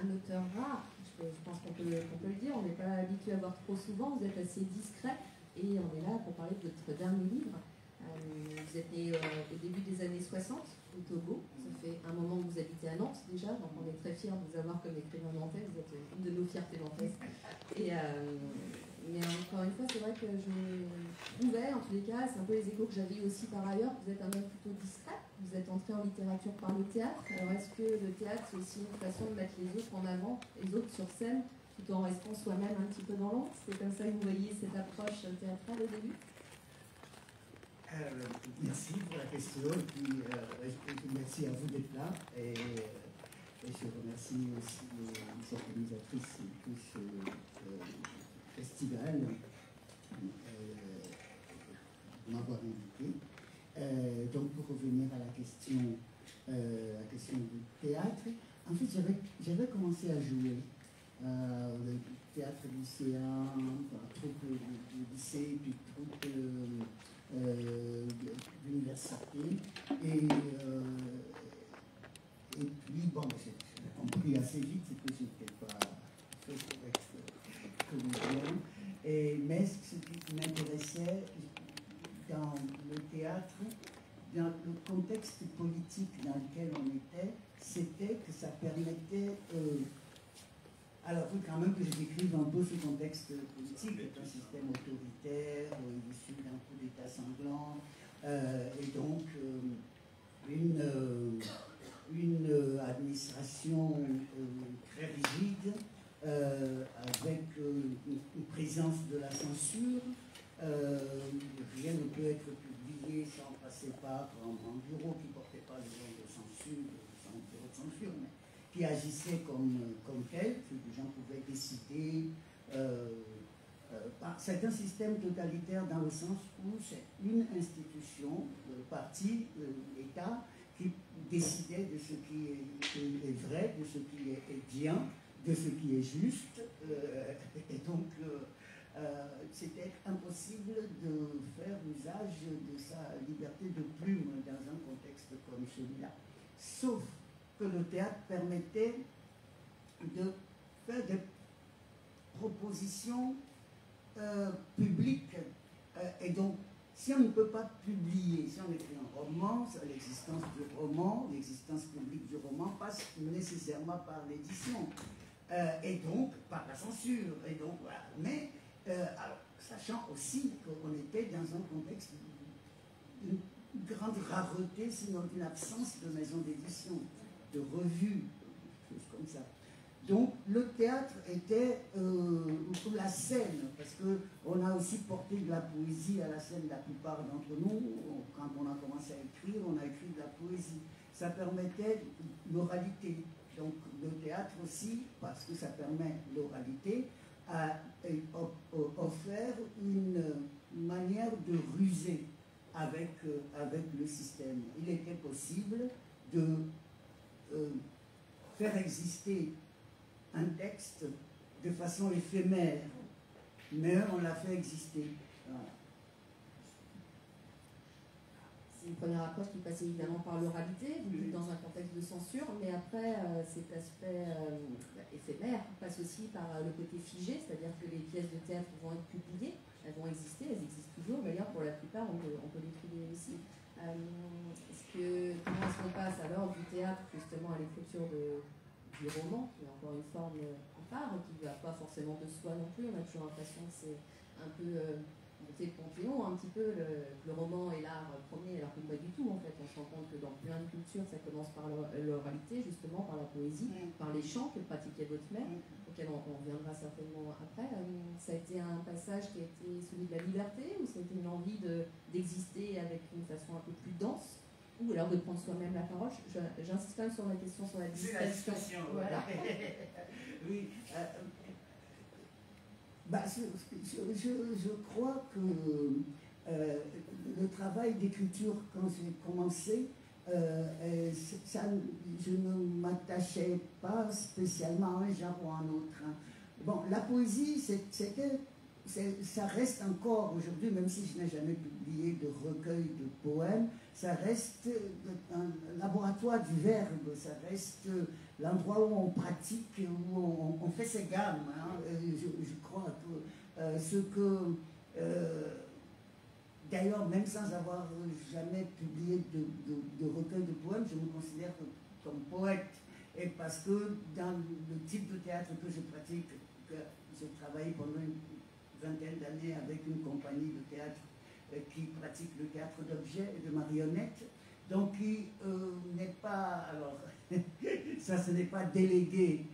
un auteur rare, je pense qu'on peut le dire, on n'est pas habitué à voir trop souvent, vous êtes assez discret, et on est là pour parler de votre dernier livre. Vous êtes né au début des années 60 au Togo, ça fait un moment que vous habitez à Nantes déjà, donc on est très fiers de vous avoir comme écrivain nantais, vous êtes une de nos fiertés nantaises. Mais encore une fois, c'est vrai que je trouvais, en tous les cas, c'est un peu les échos que j'avais eu aussi par ailleurs, vous êtes un homme plutôt discret, vous êtes entré en littérature par le théâtre. Alors est-ce que le théâtre, c'est aussi une façon de mettre les autres en avant, les autres sur scène, tout en restant soi-même un petit peu dans l'ombre? C'est comme ça que vous voyez cette approche théâtrale au début? Merci pour la question, et puis merci à vous d'être là, et je remercie aussi les organisatrices de ce festival de m'avoir invité. Donc pour revenir à la question du théâtre, en fait j'avais commencé à jouer le théâtre lycéen, troupe de lycée, puis troupe d'université, et puis bon, j'ai compris assez vite que je n'étais pas fait pour être comédien, mais ce qui m'intéressait dans le théâtre, dans le contexte politique dans lequel on était, c'était que ça permettait alors, il faut quand même que je décrive un peu ce contexte politique, un système autoritaire, issu d'un coup d'État sanglant, et donc une administration très rigide, avec une présence de la censure. Rien ne peut être publié sans passer par un bureau qui ne portait pas le nom de censure, sans bureau de censure, mais qui agissait comme tel, que les gens pouvaient décider. C'est un système totalitaire dans le sens où c'est une institution, le parti, l'État, qui décidait de ce qui est vrai, de ce qui est bien, de ce qui est juste. Et donc, c'était impossible de faire usage de sa liberté de plume dans un contexte comme celui-là. Sauf que le théâtre permettait de faire des propositions publiques. Et donc, si on ne peut pas publier, si on écrit un roman, l'existence du roman, l'existence publique du roman passe nécessairement par l'édition. Et donc, par la censure. Et donc, voilà. Mais, alors, sachant aussi qu'on était dans un contexte d'une grande rareté, sinon d'une absence de maison d'édition, de revues, choses comme ça. Donc le théâtre était la scène, parce qu'on a aussi porté de la poésie à la scène, la plupart d'entre nous. Quand on a commencé à écrire, on a écrit de la poésie. Ça permettait l'oralité. Donc le théâtre aussi, parce que ça permet l'oralité, a offert une manière de ruser avec le système. Il était possible de faire exister un texte de façon éphémère, mais on l'a fait exister. Voilà. C'est une première approche qui passe évidemment par l'oralité, dans un contexte de censure, mais après cet aspect éphémère passe aussi par le côté figé, c'est-à-dire que les pièces de théâtre vont être publiées, elles vont exister, elles existent toujours, d'ailleurs pour la plupart on peut les trouver aussi. Comment est-ce qu'on passe alors du théâtre justement à l'écriture du roman, qui est encore une forme à part, qui ne va pas forcément de soi non plus, on a toujours l'impression que c'est un peu monter le panthéon, un petit peu le roman et l'art premier, alors que pas du tout en fait, on se rend compte que dans plein de cultures ça commence par l'oralité, justement par la poésie, par les chants que pratiquait votre mère, auquel on reviendra certainement après. Ça a été un passage qui a été celui de la liberté, ou ça a été une envie d'exister avec une façon un peu plus dense, ou alors de prendre soi-même la parole? J'insiste quand même sur la question sur la discrétion. Voilà. Oui. Je crois que le travail d'écriture, quand j'ai commencé, je ne m'attachais pas spécialement à un genre ou à un autre. Bon, la poésie, ça reste encore aujourd'hui, même si je n'ai jamais publié de recueil de poèmes, ça reste un laboratoire du verbe, ça reste l'endroit où on pratique, où on fait ses gammes. Hein. Je crois que ce que... D'ailleurs, même sans avoir jamais publié de recueil de poèmes, je me considère comme poète. Et parce que dans le type de théâtre que je pratique, que j'ai travaillé pendant une vingtaine d'années avec une compagnie de théâtre qui pratique le théâtre d'objets et de marionnettes, donc qui n'est pas, alors ça ce n'est pas délégué,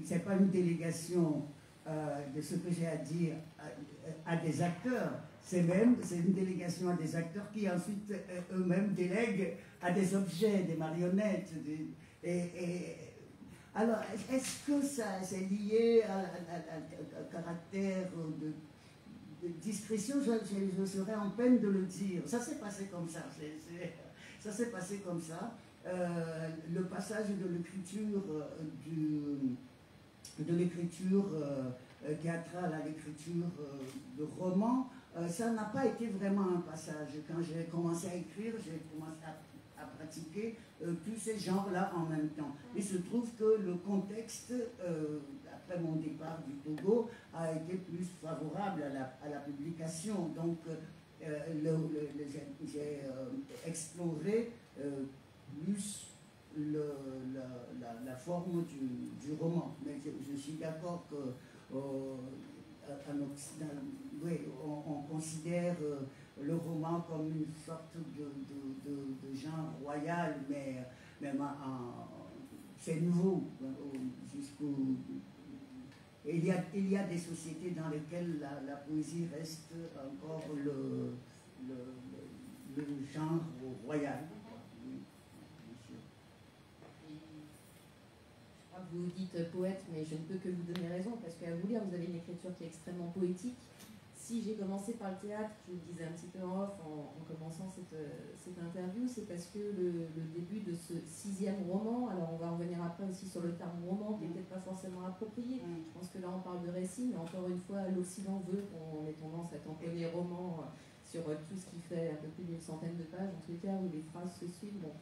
c'est pas une délégation de ce que j'ai à dire à des acteurs, c'est une délégation à des acteurs qui ensuite eux-mêmes délèguent à des objets, des marionnettes. Alors, est-ce que ça c'est lié à caractère de discrétion? Je serais en peine de le dire. Ça s'est passé comme ça. Ça s'est passé comme ça. Le passage de l'écriture théâtrale à l'écriture de romans, ça n'a pas été vraiment un passage. Quand j'ai commencé à écrire, j'ai commencé à pratiquer tous ces genres-là en même temps. Il se trouve que le contexte, après mon départ du Togo, a été plus favorable à la publication. Donc, j'ai exploré plus la forme du roman. Mais je suis d'accord que en Occident, oui, on considère le roman comme une sorte de genre royal, mais c'est nouveau. Il y a des sociétés dans lesquelles la poésie reste encore le genre royal. Vous dites poète, mais je ne peux que vous donner raison, parce qu'à vous lire, vous avez une écriture qui est extrêmement poétique. Si j'ai commencé par le théâtre, je vous le disais un petit peu en off en commençant cette interview, c'est parce que le début de ce 6e roman, alors on va revenir après aussi sur le terme roman, qui n'est peut-être pas forcément approprié. Je pense que là on parle de récit, mais encore une fois, l'Occident veut qu'on ait tendance à tamponner roman sur tout ce qui fait un peu plus d'une centaine de pages, en Twitter, où les phrases se suivent. Bon.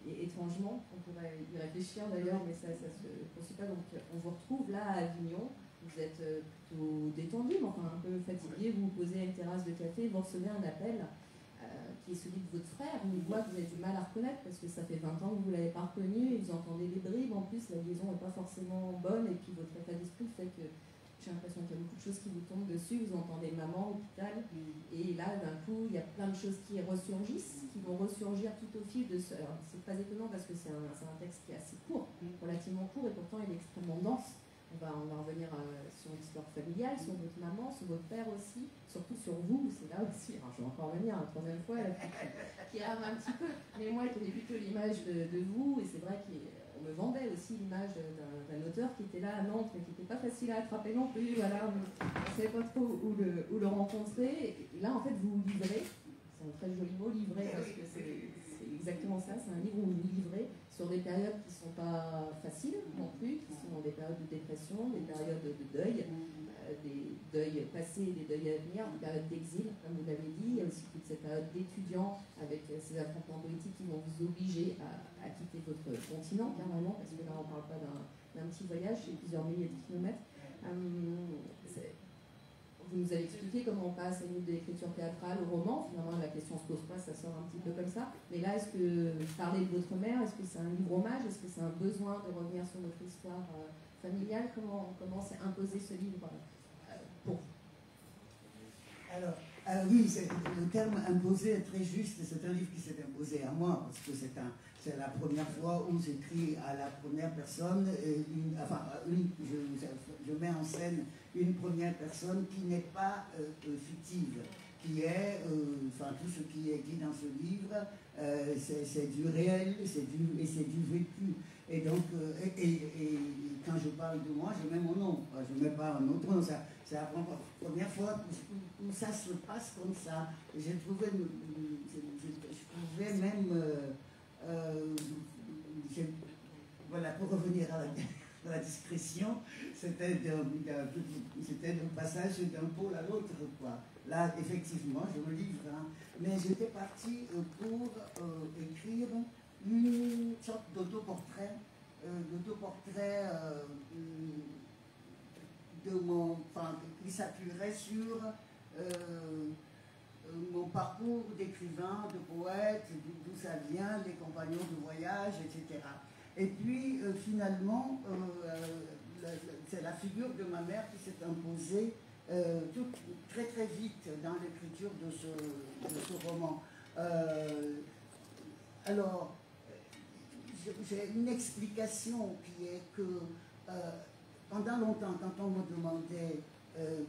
Et étrangement, on pourrait y réfléchir d'ailleurs, mais ça se poursuit pas. Donc on vous retrouve là à Avignon, vous êtes plutôt détendu, mais enfin un peu fatigué, vous vous posez à une terrasse de café, vous recevez un appel qui est celui de votre frère, une voix que vous avez du mal à reconnaître parce que ça fait 20 ans que vous ne l'avez pas reconnu, et vous entendez des bribes, en plus la liaison n'est pas forcément bonne, et puis votre état d'esprit fait que j'ai l'impression qu'il y a beaucoup de choses qui vous tombent dessus, vous entendez maman, hôpital, et là d'un coup il y a plein de choses qui ressurgissent, qui vont ressurgir tout au fil de ce... Alors c'est pas étonnant parce que c'est un texte qui est assez court, relativement court, et pourtant il est extrêmement dense. On va revenir sur l'histoire familiale, sur votre maman, sur votre père aussi, surtout sur vous, c'est là aussi, alors je vais encore revenir une troisième fois, qui arme un petit peu, mais moi j'ai plutôt l'image de vous, et c'est vrai qu'on me vendait aussi l'image d'un auteur qui était là à Nantes, mais qui n'était pas facile à attraper non plus, voilà, on ne savait pas trop où le rencontrer, et là en fait vous vous livrez, c'est un très joli mot, livrer, parce que c'est exactement ça, c'est un livre où vous vous livrez sur des périodes qui ne sont pas faciles non plus, qui sont des périodes de dépression, des périodes de deuil, des deuils passés, des deuils à venir, des périodes d'exil, comme vous l'avez dit. Il y a aussi toute cette période d'étudiants avec ces affrontements politiques qui vont vous obliger à quitter votre continent, carrément, parce que là on ne parle pas d'un petit voyage, c'est plusieurs milliers de kilomètres. Vous nous avez expliqué comment on passe à une de l'écriture théâtrale au roman. Finalement, la question ne se pose pas, ça sort un petit peu comme ça. Mais là, est-ce que parler de votre mère, est-ce que c'est un livre hommage? Est-ce que c'est un besoin de revenir sur votre histoire familiale? Comment s'est imposé ce livre pour vous? Alors, oui, le terme imposé est très juste. C'est un livre qui s'est imposé à moi, parce que c'est la première fois où j'écris à la première personne. Je mets en scène une première personne qui n'est pas fictive, qui est, tout ce qui est dit dans ce livre, c'est du réel, c'est du vécu. Et donc, quand je parle de moi, je mets mon nom, je ne mets pas un autre nom. C'est la première fois où ça se passe comme ça. Je pouvais même... voilà, pour revenir à la discrétion, c'était le passage d'un pôle à l'autre, quoi. Là, effectivement, je me livre, hein. Mais j'étais partie pour écrire une sorte d'autoportrait, qui s'appuierait sur mon parcours d'écrivain, de poète, d'où ça vient, les compagnons de voyage, etc. Et puis, finalement, c'est la figure de ma mère qui s'est imposée très très vite dans l'écriture de ce roman. Alors, j'ai une explication qui est que pendant longtemps, quand on me demandait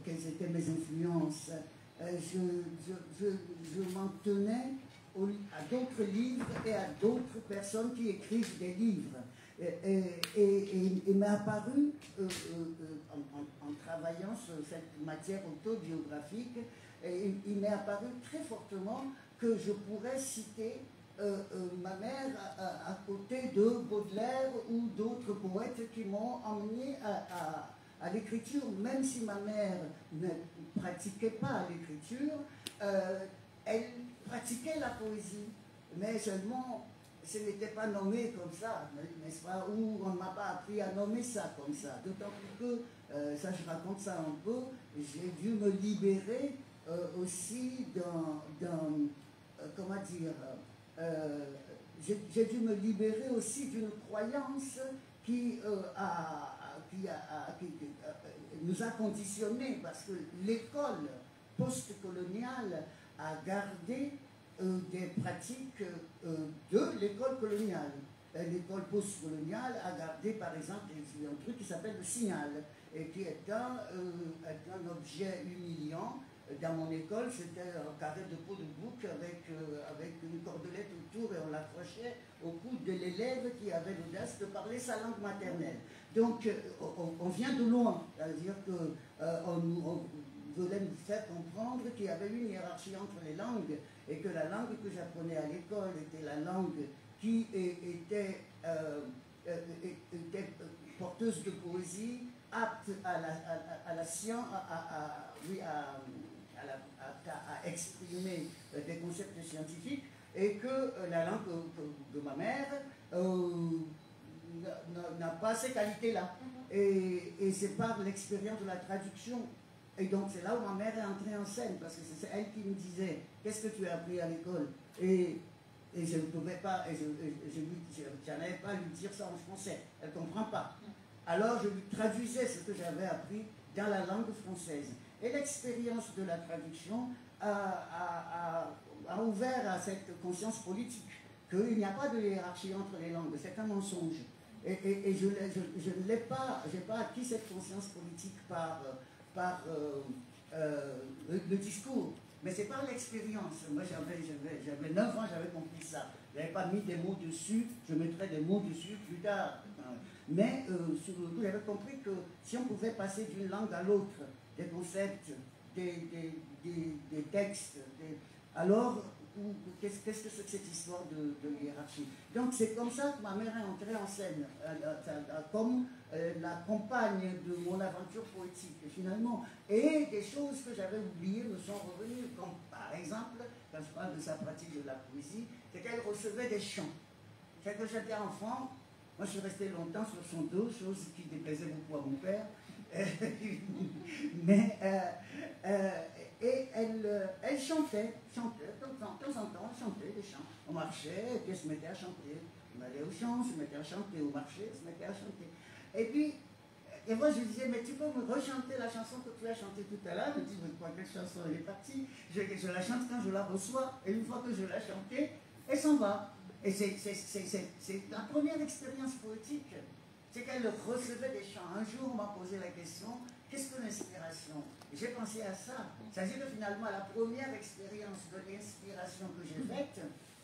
quelles étaient mes influences, je m'en tenais à d'autres livres et à d'autres personnes qui écrivent des livres. Et il m'est apparu, en travaillant sur cette matière autobiographique, il m'est apparu très fortement que je pourrais citer ma mère à côté de Baudelaire ou d'autres poètes qui m'ont emmené à l'écriture, même si ma mère ne pratiquait pas l'écriture, elle pratiquait la poésie, mais seulement ce n'était pas nommé comme ça, n'est-ce pas, ou on ne m'a pas appris à nommer ça comme ça, d'autant plus que, ça je raconte ça un peu, j'ai dû me libérer aussi comment dire, j'ai dû me libérer aussi d'une croyance qui nous a conditionnés, parce que l'école post-coloniale a gardé des pratiques de l'école coloniale. L'école post-coloniale a gardé, par exemple, un truc qui s'appelle le signal, et qui est un objet humiliant. Dans mon école, c'était un carré de peau de bouc avec une cordelette autour, et on l'accrochait au cou de l'élève qui avait l'audace de parler sa langue maternelle. Donc, on vient de loin, c'est-à-dire qu'on voulait nous faire comprendre qu'il y avait une hiérarchie entre les langues, et que la langue que j'apprenais à l'école était la langue qui était porteuse de poésie, apte à la science, à exprimer des concepts scientifiques, et que la langue de ma mère n'a pas ces qualités-là. Et c'est par l'expérience de la traduction. Et donc c'est là où ma mère est entrée en scène, parce que c'est elle qui me disait « Qu'est-ce que tu as appris à l'école ?» Et je ne pouvais pas, et je n'avais pas à lui dire ça en français. Elle ne comprend pas. Alors je lui traduisais ce que j'avais appris dans la langue française. Et l'expérience de la traduction a ouvert à cette conscience politique qu'il n'y a pas de hiérarchie entre les langues, c'est un mensonge. Et je n'ai pas acquis cette conscience politique par le discours, mais c'est par l'expérience. Moi j'avais 9 ans, j'avais compris ça. Je n'avais pas mis des mots dessus, je mettrai des mots dessus plus tard. Mais j'avais compris que si on pouvait passer d'une langue à l'autre, des concepts, des textes, alors qu'est-ce que c'est que cette histoire de hiérarchie? Donc c'est comme ça que ma mère est entrée en scène, comme la compagne de mon aventure poétique, finalement. Et des choses que j'avais oubliées me sont revenues, comme par exemple, quand je parle de sa pratique de la poésie, c'est qu'elle recevait des chants. C'est que j'étais enfant, moi je suis resté longtemps sur son dos, chose qui déplaisait beaucoup à mon père. Mais et elle chantait, de temps en temps, elle chantait des chants. On marchait, et puis elle se mettait à chanter. On allait au champ, se mettait à chanter, au marché, se mettait à chanter. Et puis, et moi je lui disais, mais tu peux me rechanter la chanson que tu as chantée tout à l'heure? Je me dis, mais quoi, quelle chanson? Elle est partie. Je la chante quand je la reçois, et une fois que je l'ai chantée, elle s'en va. Et c'est la première expérience poétique. C'est qu'elle recevait des chants. Un jour, on m'a posé la question, qu'est-ce que l'inspiration? J'ai pensé à ça. C'est-à-dire que finalement, la première expérience de l'inspiration que j'ai faite,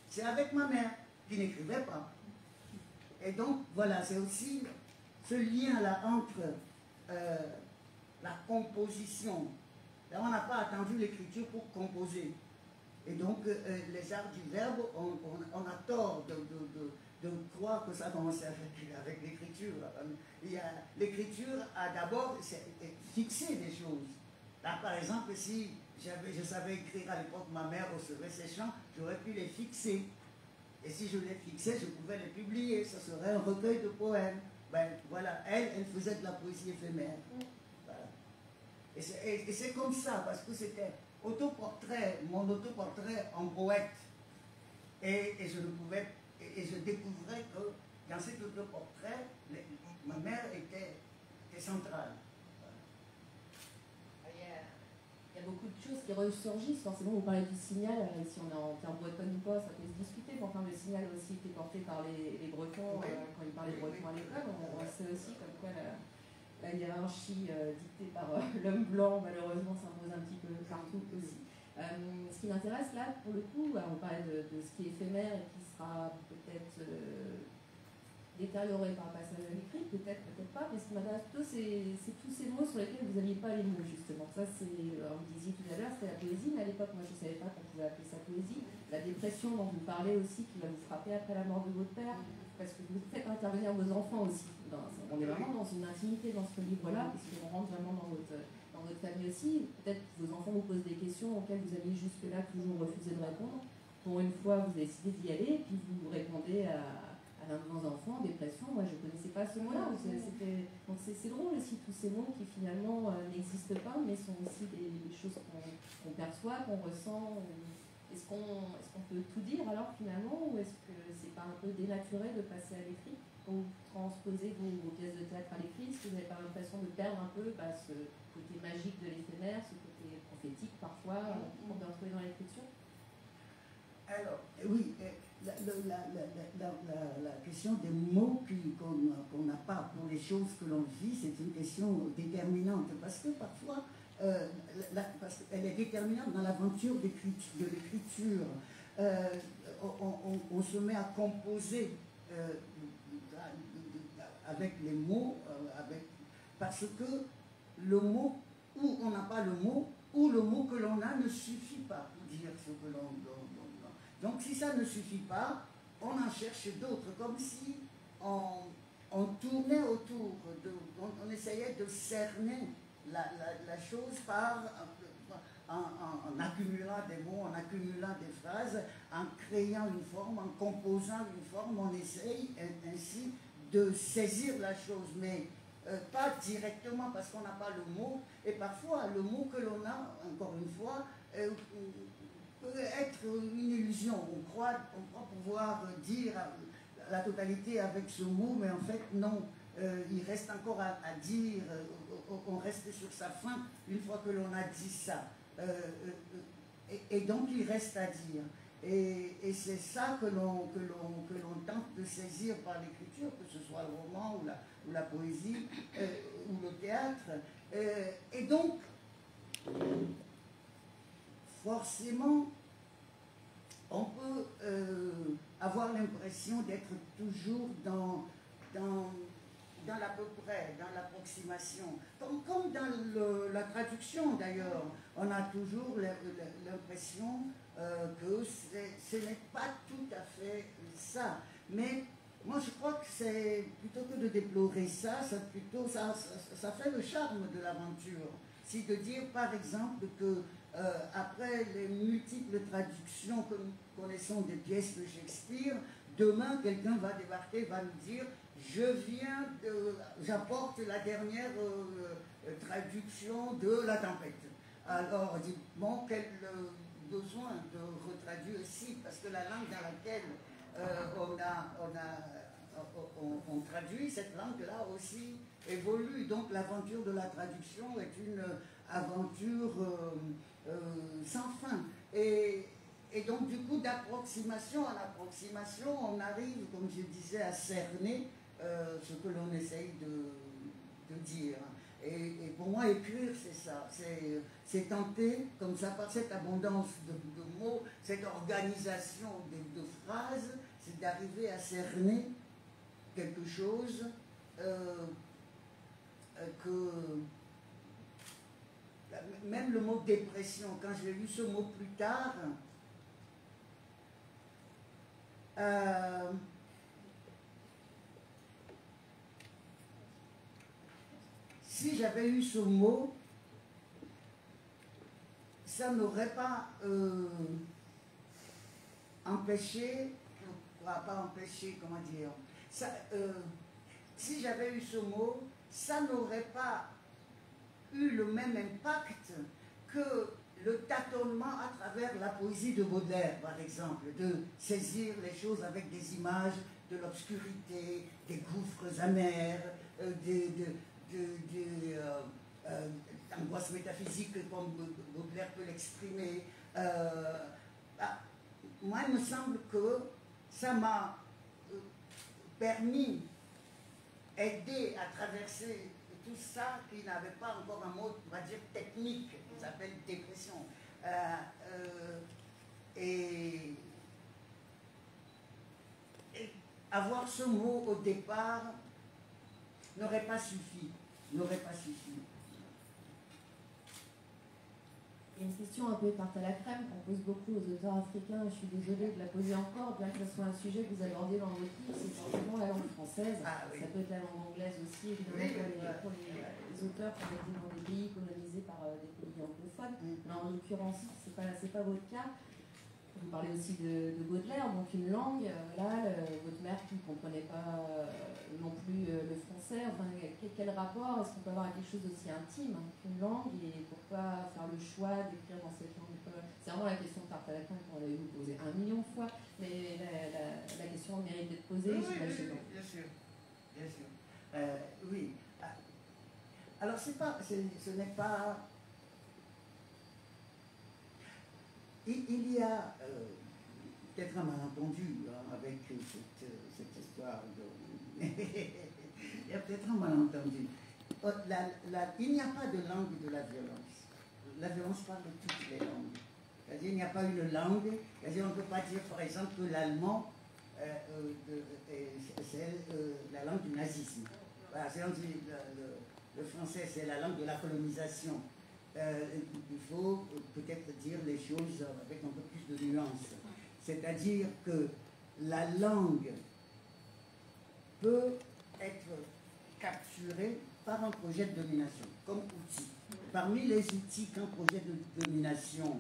c'est avec ma mère, qui n'écrivait pas. Et donc, voilà, c'est aussi ce lien-là entre la composition. Là, on n'a pas attendu l'écriture pour composer. Et donc, les arts du verbe, on a tort de croire que ça commence avec l'écriture. L'écriture a d'abord fixé des choses. Là, par exemple, si je savais écrire à l'époque, ma mère recevait ses chants, j'aurais pu les fixer. Et si je les fixais, je pouvais les publier. Ça serait un recueil de poèmes. Ben voilà, elle faisait de la poésie éphémère. Voilà. Et c'est comme ça, parce que c'était autoportrait, mon autoportrait en poète. Et je découvrais que dans cet autoportrait, ma mère était centrale. Il y a beaucoup de choses qui ressurgissent. Forcément, vous parlez du signal. Si on est en termes bretonne ou pas, ça peut se discuter. Mais enfin, le signal a aussi été porté par les Bretons. Oui. Quand ils parlaient breton à l'école, on sait aussi comme quoi la hiérarchie dictée par l'homme blanc, malheureusement, s'impose un petit peu partout aussi. Ce qui m'intéresse là, pour le coup, on parlait de ce qui est éphémère et qui sera peut-être détérioré par un passage à l'écrit, peut-être pas, mais ce qui m'intéresse plutôt, c'est tous ces mots sur lesquels vous n'aviez pas les mots, justement. Ça, vous disiez tout à l'heure, c'était la poésie, mais à l'époque, moi, je ne savais pas qu'on pouvait appeler ça poésie. La dépression dont vous parlez aussi, qui va vous frapper après la mort de votre père, parce que vous faites intervenir vos enfants aussi. On est vraiment dans une intimité dans ce livre-là, puisqu'on rentre vraiment dans votre famille aussi. Peut-être que vos enfants vous posent des questions auxquelles vous aviez jusque-là toujours refusé de répondre. Pour une fois, vous avez décidé d'y aller, et puis vous répondez à l'un de vos enfants, dépression. Moi, je ne connaissais pas ce mot-là. Donc c'est drôle aussi, tous ces mots qui finalement n'existent pas, mais sont aussi des choses qu'on perçoit, qu'on ressent. Est-ce qu'on peut tout dire alors finalement, ou est-ce que c'est pas un peu dénaturé de passer à l'écrit ou transposer vos pièces de théâtre à l'écrit? Est-ce que vous n'avez pas l'impression de perdre un peu ce côté magique de l'éphémère, ce côté prophétique parfois qu'on peut retrouver dans l'écriture? Alors, oui, la question des mots qu'on n'a pas pour les choses que l'on vit, c'est une question déterminante, parce que parfois, parce qu'elle est déterminante dans l'aventure de l'écriture. On se met à composer avec les mots, parce que le mot, ou on n'a pas le mot, ou le mot que l'on a ne suffit pas pour dire ce que l'on a. Donc si ça ne suffit pas, on en cherche d'autres, comme si on tournait autour, on essayait de cerner la chose en accumulant des mots, en accumulant des phrases, en créant une forme, en composant une forme, on essaye ainsi de saisir la chose, mais pas directement parce qu'on n'a pas le mot, et parfois le mot que l'on a, encore une fois, peut être une illusion. On croit pouvoir dire la totalité avec ce mot, mais en fait non, il reste encore à dire, on reste sur sa fin une fois que l'on a dit ça. Et donc il reste à dire. Et c'est ça que l'on tente de saisir par l'écriture, que ce soit le roman ou la poésie ou le théâtre. Et donc, forcément, on peut avoir l'impression d'être toujours dans l'à peu près, dans l'approximation. Comme dans la traduction d'ailleurs, on a toujours l'impression que ce n'est pas tout à fait ça. Mais moi je crois que c'est, plutôt que de déplorer ça, ça fait le charme de l'aventure. C'est de dire par exemple que après les multiples traductions que nous connaissons des pièces de Shakespeare, demain quelqu'un va débarquer, va nous dire j'apporte la dernière traduction de La Tempête. Alors on dit, bon, quel besoin de retraduire ici, parce que la langue dans laquelle on traduit, cette langue-là aussi évolue. Donc l'aventure de la traduction est une aventure sans fin. Et donc du coup, d'approximation en approximation, on arrive, comme je disais, à cerner ce que l'on essaye de dire. Et pour moi, écrire, c'est ça. C'est tenter, comme ça, par cette abondance de mots, cette organisation de phrases, c'est d'arriver à cerner quelque chose que... Même le mot dépression, quand j'ai lu ce mot plus tard, si j'avais eu ce mot, ça n'aurait pas empêché, pas empêché, comment dire, ça, si j'avais eu ce mot, ça n'aurait pas eu le même impact que le tâtonnement à travers la poésie de Baudelaire, par exemple, de saisir les choses avec des images de l'obscurité, des gouffres amers, d'angoisse métaphysique comme Baudelaire peut l'exprimer. Moi, il me semble que ça m'a permis, aidé à traverser tout ça qui n'avait pas encore un mot, on va dire, technique, qui s'appelle dépression. Et avoir ce mot au départ n'aurait pas suffi. N'aurait pas suffi. Il y a une question un peu tarte à la crème qu'on pose beaucoup aux auteurs africains, et je suis désolée de la poser encore, bien que ce soit un sujet que vous abordez dans votre livre, c'est forcément la langue française. Ah, oui. Ça peut être la langue anglaise aussi, évidemment, pour les auteurs qui ont été dans des pays colonisés par des pays anglophones. Mais en l'occurrence, c'est pas votre cas. Vous parlez aussi de Baudelaire, donc une langue. Là, votre mère qui ne comprenait pas non plus le français. Enfin, quel rapport? Est-ce qu'on peut avoir quelque chose d'aussi intime qu'une langue? Et pourquoi faire le choix d'écrire dans cette langue? C'est vraiment la question de tarte à la crème qu'on avait vous poser 1 million de fois, mais la question mérite d'être posée. Oui, bien sûr. Bien sûr. Oui. Alors, ce n'est pas... Il y a peut-être un malentendu avec cette histoire de... Il y a peut-être un malentendu. Il n'y a pas de langue de la violence. La violence parle de toutes les langues. C'est-à-dire, il n'y a pas une langue. C'est-à-dire, on ne peut pas dire, par exemple, que l'allemand, c'est la langue du nazisme. Voilà, le français, c'est la langue de la colonisation. Il faut peut-être dire les choses avec un peu plus de nuance. C'est-à-dire que la langue peut être capturée par un projet de domination, comme outil. Parmi les outils qu'un projet de domination,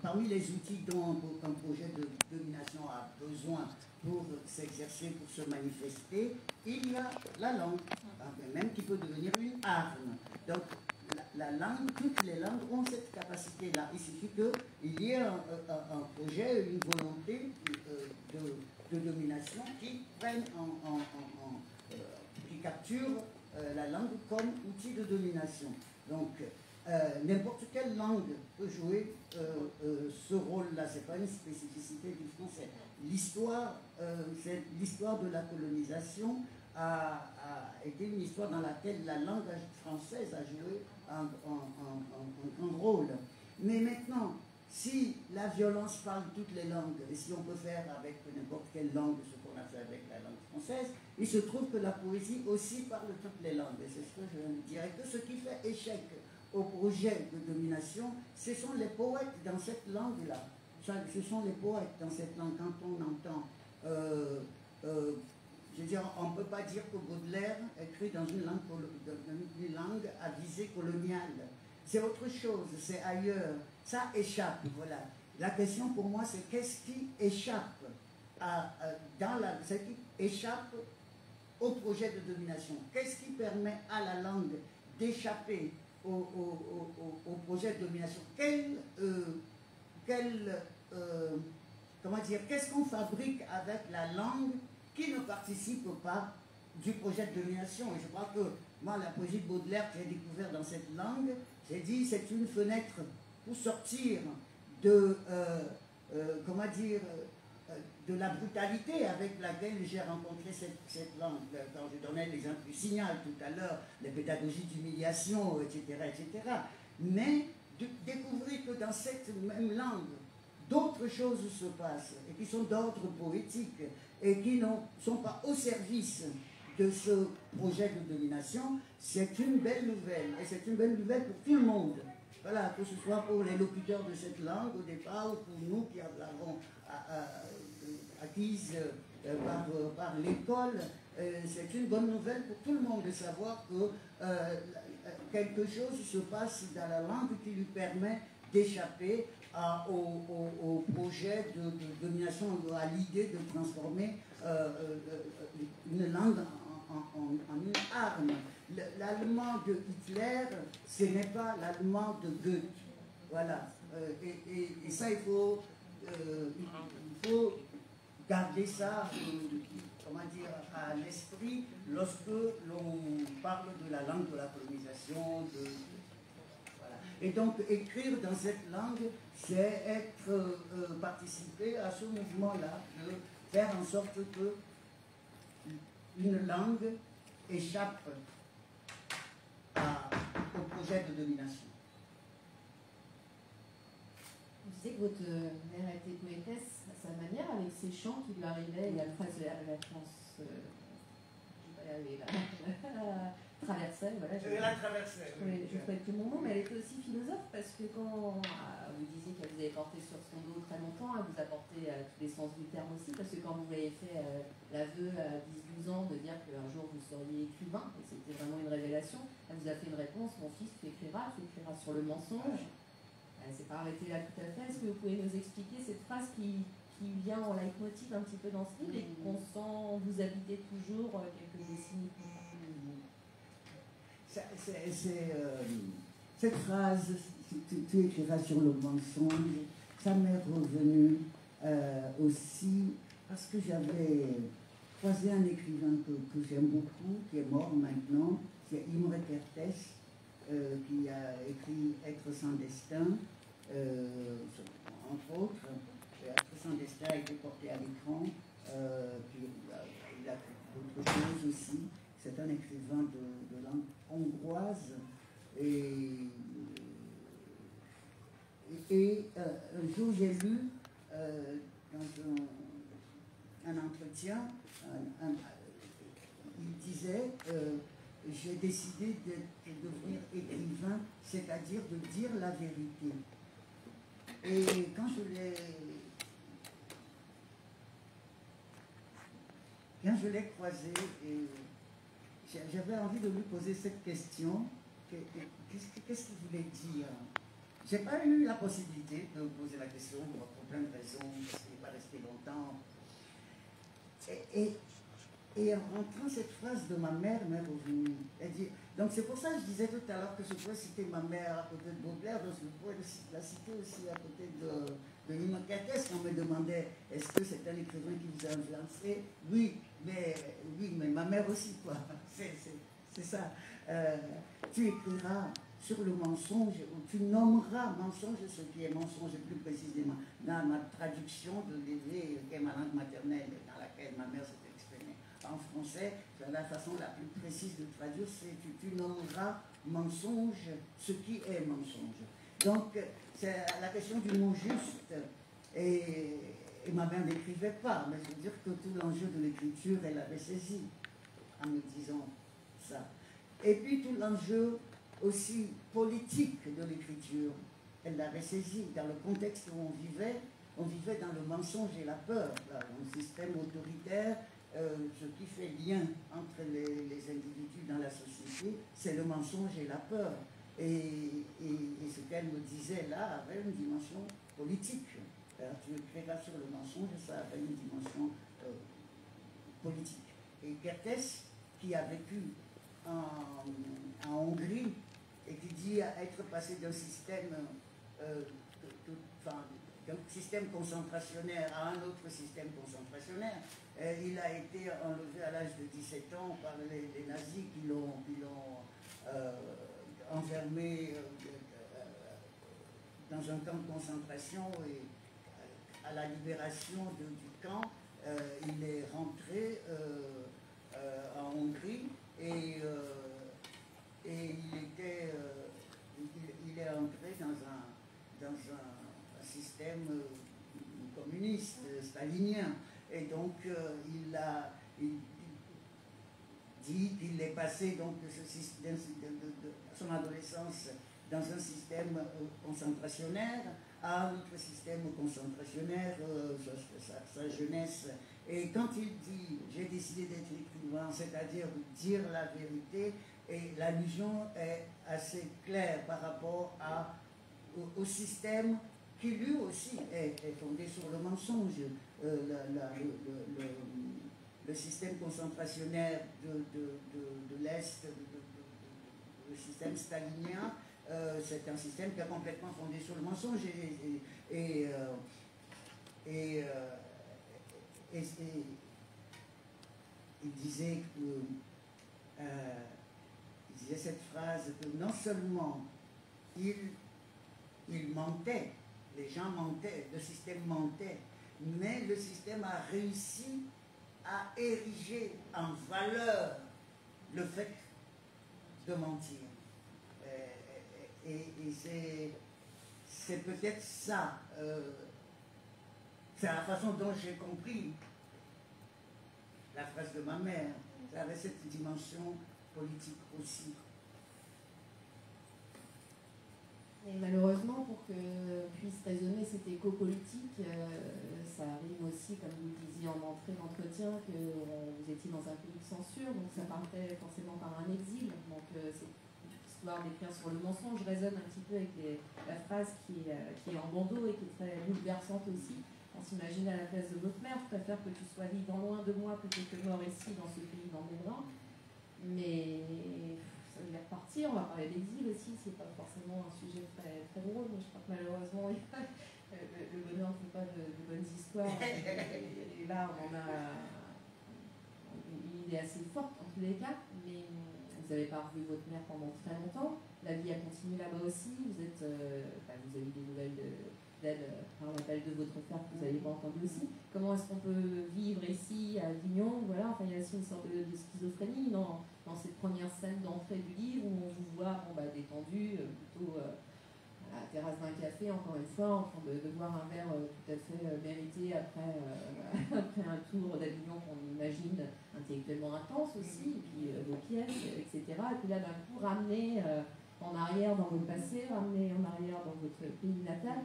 parmi les outils dont un projet de domination a besoin pour s'exercer, pour se manifester, il y a la langue, même qui peut devenir une arme. Donc, la langue, toutes les langues ont cette capacité-là. Il suffit qu'il y ait un projet, une volonté de domination qui prenne qui capture la langue comme outil de domination. Donc, n'importe quelle langue peut jouer ce rôle-là. Ce n'est pas une spécificité du français. L'histoire de la colonisation a été une histoire dans laquelle la langue française a joué un grand rôle. Mais maintenant, si la violence parle toutes les langues, et si on peut faire avec n'importe quelle langue ce qu'on a fait avec la langue française, il se trouve que la poésie aussi parle toutes les langues. Et c'est ce que je dirais, que ce qui fait échec au projet de domination, ce sont les poètes dans cette langue-là. Ce sont les poètes dans cette langue. Quand on entend... je veux dire, on ne peut pas dire que Baudelaire écrit dans une langue à visée coloniale. C'est autre chose, c'est ailleurs. Ça échappe, voilà. La question pour moi, c'est qu'est-ce qui échappe échappe au projet de domination? Qu'est-ce qui permet à la langue d'échapper au projet de domination? Comment dire, qu'est-ce qu'on fabrique avec la langue qui ne participe pas du projet de domination? Et je crois que moi, la poésie de Baudelaire que j'ai découvert dans cette langue, j'ai dit c'est une fenêtre pour sortir de, comment dire, de la brutalité avec laquelle j'ai rencontré cette langue. Quand je donnais l'exemple du Signal tout à l'heure, les pédagogies d'humiliation, etc., etc. Mais de découvrir que dans cette même langue, d'autres choses se passent et qui sont d'ordre poétique et qui ne sont pas au service de ce projet de domination, c'est une belle nouvelle. Et c'est une belle nouvelle pour tout le monde. Voilà, que ce soit pour les locuteurs de cette langue au départ, ou pour nous qui l'avons acquise par l'école, c'est une bonne nouvelle pour tout le monde de savoir que quelque chose se passe dans la langue qui lui permet d'échapper au projet de domination, à l'idée de transformer une langue en une arme. L'allemand de Hitler, ce n'est pas l'allemand de Goethe. Voilà. Et ça, il faut garder ça, comment dire, à l'esprit lorsque l'on parle de la langue de la colonisation. Voilà. Et donc, écrire dans cette langue, c'est participer à ce mouvement-là, de faire en sorte que une langue échappe au projet de domination. Vous disiez que votre mère était poétesse à sa manière, avec ses chants qui lui arrivaient, et la phrase de la France, je vais pas y arriver là, traversait, voilà. La traversée. Je trouvais que mon mot, mais elle était aussi philosophe, parce que quand vous disiez qu'elle vous avait porté sur son dos très longtemps, elle vous a porté tous les sens du terme aussi, parce que quand vous avez fait l'aveu à 10-12 ans de dire qu'un jour vous seriez écrivain, et c'était vraiment une révélation, elle vous a fait une réponse: mon fils, tu écriras sur le mensonge. Elle ne s'est pas arrêtée là tout à fait. Est-ce que vous pouvez nous expliquer cette phrase qui vient en leitmotiv un petit peu dans ce livre et qu'on sent vous habiter toujours quelques décennies plus tard? Cette phrase, tu écriras sur le mensonge, ça m'est revenu aussi parce que j'avais croisé un écrivain que j'aime beaucoup, qui est mort maintenant, c'est Imre Kertész, qui a écrit Être sans destin, entre autres. Être sans destin a été porté à l'écran, puis il a fait d'autres choses aussi. C'est un écrivain de langue hongroise. Et un jour, j'ai lu dans un entretien, il disait j'ai décidé de devenir écrivain, c'est-à-dire de dire la vérité. Et quand je l'ai croisé, j'avais envie de lui poser cette question. Qu'est-ce qu'il voulait dire? Je n'ai pas eu la possibilité de poser la question pour plein de raisons, parce qu'il n'est pas resté longtemps. Et en rentrant, cette phrase de ma mère m'est revenue. Elle dit, donc c'est pour ça que je disais tout à l'heure que je pouvais citer ma mère à côté de Baudelaire, donc je pouvais la citer aussi à côté de Imre Kertész. On me demandait, est-ce que c'est un écrivain qui vous a influencé? Oui, mais ma mère aussi, quoi. C'est ça. Tu écriras sur le mensonge, ou tu nommeras mensonge ce qui est mensonge plus précisément. Dans ma traduction de l'hébreu, qui est ma langue maternelle, dans laquelle ma mère s'est exprimée en français, la façon la plus précise de traduire, c'est que tu nommeras mensonge ce qui est mensonge. Donc, c'est la question du mot juste. Et ma mère n'écrivait pas, mais je veux dire que tout l'enjeu de l'écriture, elle avait saisi en me disant ça. Et puis tout l'enjeu aussi politique de l'écriture, elle l'avait saisi dans le contexte où on vivait dans le mensonge et la peur, là, un système autoritaire, ce qui fait lien entre les individus dans la société, c'est le mensonge et la peur. Et ce qu'elle me disait là avait une dimension politique. Alors, tu écriras sur le mensonge, ça avait une dimension politique. Et Kertész, qui a vécu en Hongrie, et qui dit être passé d'un système concentrationnaire à un autre système concentrationnaire. Il a été enlevé à l'âge de 17 ans par les nazis qui l'ont enfermé dans un camp de concentration, et à la libération du camp, il est rentré en Hongrie et il est entré dans un système communiste, stalinien. Et donc, il dit qu'il est passé donc, de son adolescence dans un système concentrationnaire à un autre système concentrationnaire. Sa jeunesse Et quand il dit « j'ai décidé d'être écrivain », c'est-à-dire dire la vérité, et l'allusion est assez claire par rapport au système qui lui aussi est fondé sur le mensonge. Le système concentrationnaire de l'Est, le système stalinien, c'est un système qui est complètement fondé sur le mensonge. Il disait cette phrase que non seulement il mentait, les gens mentaient, le système mentait, mais le système a réussi à ériger en valeur le fait de mentir. Et c'est peut-être ça, c'est la façon dont j'ai compris la phrase de ma mère. Ça avait cette dimension politique aussi. Et malheureusement, pour que puisse résonner cet écho politique, ça arrive aussi, comme vous le disiez en entrée d'entretien, que vous étiez dans un pays de censure, donc ça partait forcément par un exil. Donc cette histoire d'écrire sur le mensonge résonne un petit peu avec la phrase qui est en bandeau et qui est très bouleversante aussi. On s'imagine à la place de votre mère, je préfère que tu sois vivant loin de moi plutôt que mort ici dans ce pays dans mes bras. Mais ça veut dire partir, on va parler d'exil aussi, c'est pas forcément un sujet très, très drôle, mais je crois que malheureusement le bonheur ne fait pas de bonnes histoires. Et là on en a une idée assez forte en tous les cas, mais vous n'avez pas revu votre mère pendant très longtemps, la vie a continué là-bas aussi, vous avez eu des nouvelles d'elle par l'appel de votre frère que vous n'avez pas entendu aussi. Comment est-ce qu'on peut vivre ici à Avignon? Voilà, enfin, il y a aussi une sorte de schizophrénie dans cette première scène d'entrée du livre où on vous voit détendu, plutôt à la terrasse d'un café, encore une fois, en train de boire un verre tout à fait mérité après un tour d'Avignon qu'on imagine intellectuellement intense aussi, et puis vos pièces, etc. Et puis là, d'un coup, ramené en arrière dans votre passé, ramené en arrière dans votre pays natal,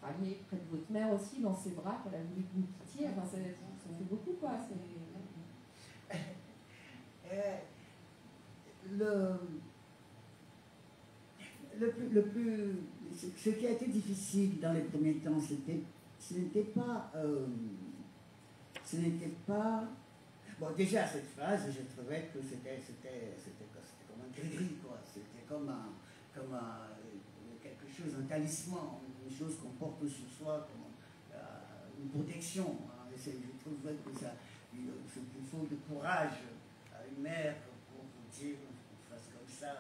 ramené près de votre mère aussi, dans ses bras, qu'elle a voulu que vous quittiez. Enfin, ça fait beaucoup, quoi. Ce qui a été difficile dans les premiers temps, ce n'était pas. Bon, déjà, cette phrase, je trouvais que c'était comme un gris-gris, quoi. C'était comme quelque chose, un talisman, une chose qu'on porte sur soi, comme une protection. Hein. Je trouvais que il faut de courage à une mère pour vous dire une phrase comme ça.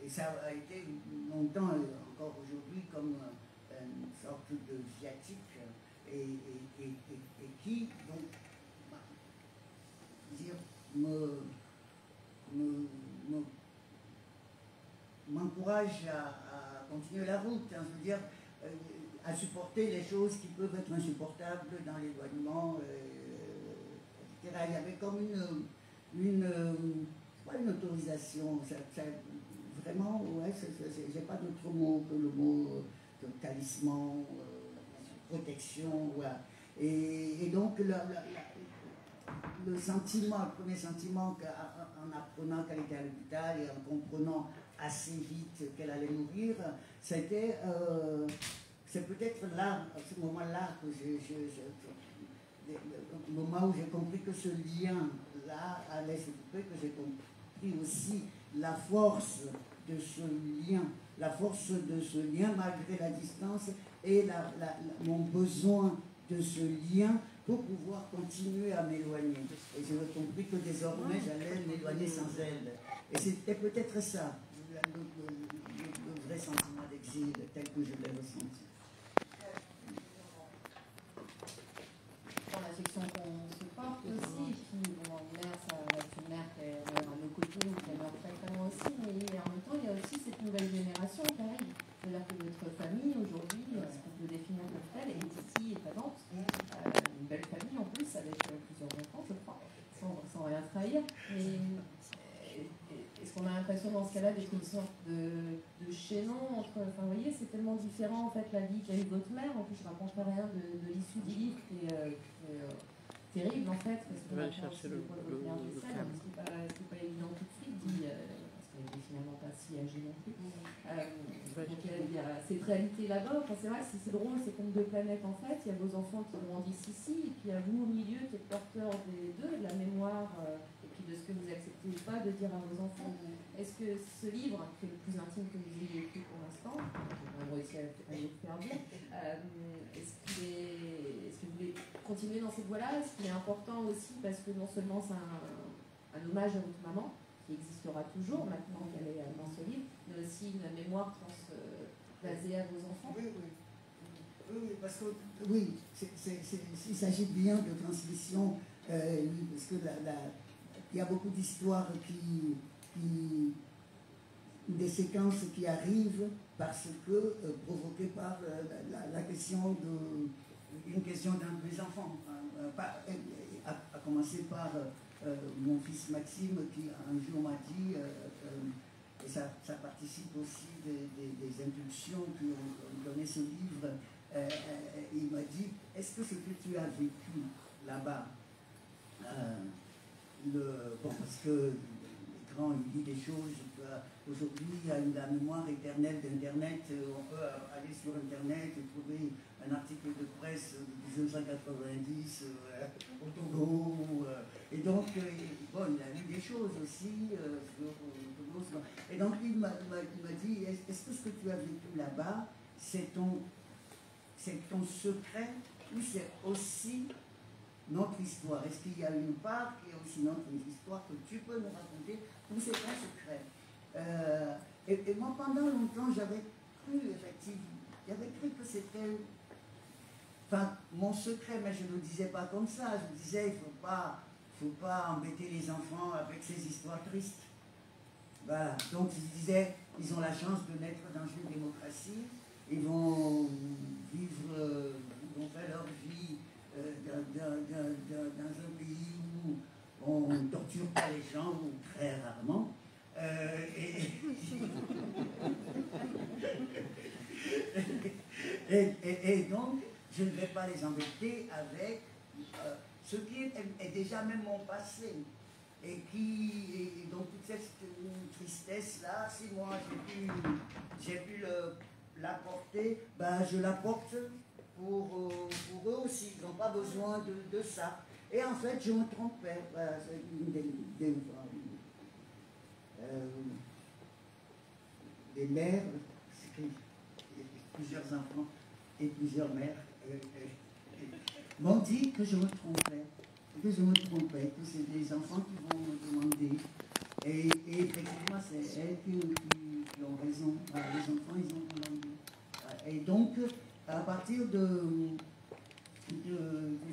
Et ça a été longtemps, encore aujourd'hui, comme une sorte de viatique, et qui, donc, m'encourage à continuer la route, hein, je veux dire, à supporter les choses qui peuvent être insupportables dans l'éloignement, etc. Il y avait comme une autorisation, vraiment, ouais, j'ai pas d'autre mot que le mot talisman, protection, voilà. Et donc le sentiment, le premier sentiment en apprenant qu'elle était à l'hôpital et en comprenant assez vite qu'elle allait mourir, c'était, c'est peut-être là, à ce moment-là, que le moment où j'ai compris que ce lien-là allait se couper, que j'ai compris aussi la force de ce lien, malgré la distance et mon besoin de ce lien pour pouvoir continuer à m'éloigner. Et j'ai compris que désormais j'allais m'éloigner sans elle. Et c'était peut-être ça, le vrai sentiment d'exil tel que je l'ai ressenti. Dans l'affection qu'on se porte aussi, et puis bon, mère, ça va être une mère qui est à nos côtés ou qui meurt très très loin aussi, mais en même temps il y a aussi cette nouvelle génération qui arrive. C'est-à-dire que votre famille aujourd'hui, ce qu'on peut définir comme telle, est ici et présente. Une belle famille en plus, avec plusieurs enfants, je crois, sans rien trahir. Mais est-ce qu'on a l'impression dans ce cas-là d'être une sorte de chaînon entre. Enfin, vous voyez, c'est tellement différent en fait la vie qu'a eu votre mère. En plus, je ne raconterai rien de l'issue du livre qui est terrible en fait, parce qu'on va chercher le mère de sel, c'est pas évident tout de suite, dit, parce qu'elle n'est finalement pas si âgée non plus. Donc il y a cette réalité là-bas. Enfin, c'est vrai que c'est drôle, c'est comme deux planètes en fait. Il y a vos enfants qui grandissent ici, et puis il y a vous au milieu qui êtes porteur des deux, de la mémoire. Et puis de ce que vous acceptez ou pas de dire à vos enfants. Est-ce que ce livre, qui est le plus intime que vous ayez écrit pour l'instant, on va réussir à le faire bien, est-ce que vous voulez continuer dans cette voie-là? Est-ce qu'il est important aussi parce que non seulement c'est un hommage à votre maman, qui existera toujours maintenant qu'elle est dans ce livre, mais aussi une mémoire basée à vos enfants? Oui, parce que oui, il s'agit bien de transmission, parce que il y a beaucoup d'histoires des séquences qui arrivent parce que provoquées par la question une question d'un de mes enfants, à commencer par mon fils Maxime qui un jour m'a dit, et ça participe aussi des impulsions qui ont donné ce livre, il m'a dit, est-ce que ce que tu as vécu là-bas, parce que l'écran il dit des choses, aujourd'hui il y a la mémoire éternelle d'Internet, on peut aller sur Internet et trouver un article de presse de 1990 au Togo, et donc bon, il a lu des choses aussi sur Togo, et donc il m'a dit, est-ce que ce que tu as vécu là-bas, c'est ton secret ou c'est aussi notre histoire? Est-ce qu'il y a une part qui est aussi notre histoire que tu peux nous raconter ou c'est un secret? Et moi, pendant longtemps, j'avais cru, effectivement, que c'était mon secret, mais je ne le disais pas comme ça. Je disais, il ne faut pas embêter les enfants avec ces histoires tristes. Voilà. Donc, je disais, ils ont la chance de naître dans une démocratie, ils vont vivre, ils vont faire leur vie dans un pays où on ne torture pas les gens, ou très rarement. Et donc, je ne vais pas les embêter avec ce qui est déjà même mon passé. Et donc toute cette tristesse-là, si moi j'ai pu l'apporter, je l'apporte pour eux aussi. Ils n'ont pas besoin de ça. Et en fait, je me trompais. C'est une des mères, plusieurs enfants et plusieurs mères m'ont dit que je me trompais. Que c'est des enfants qui vont me demander. Et effectivement, c'est elles qui ont raison. Les enfants, ils ont demandé. Et donc, à partir de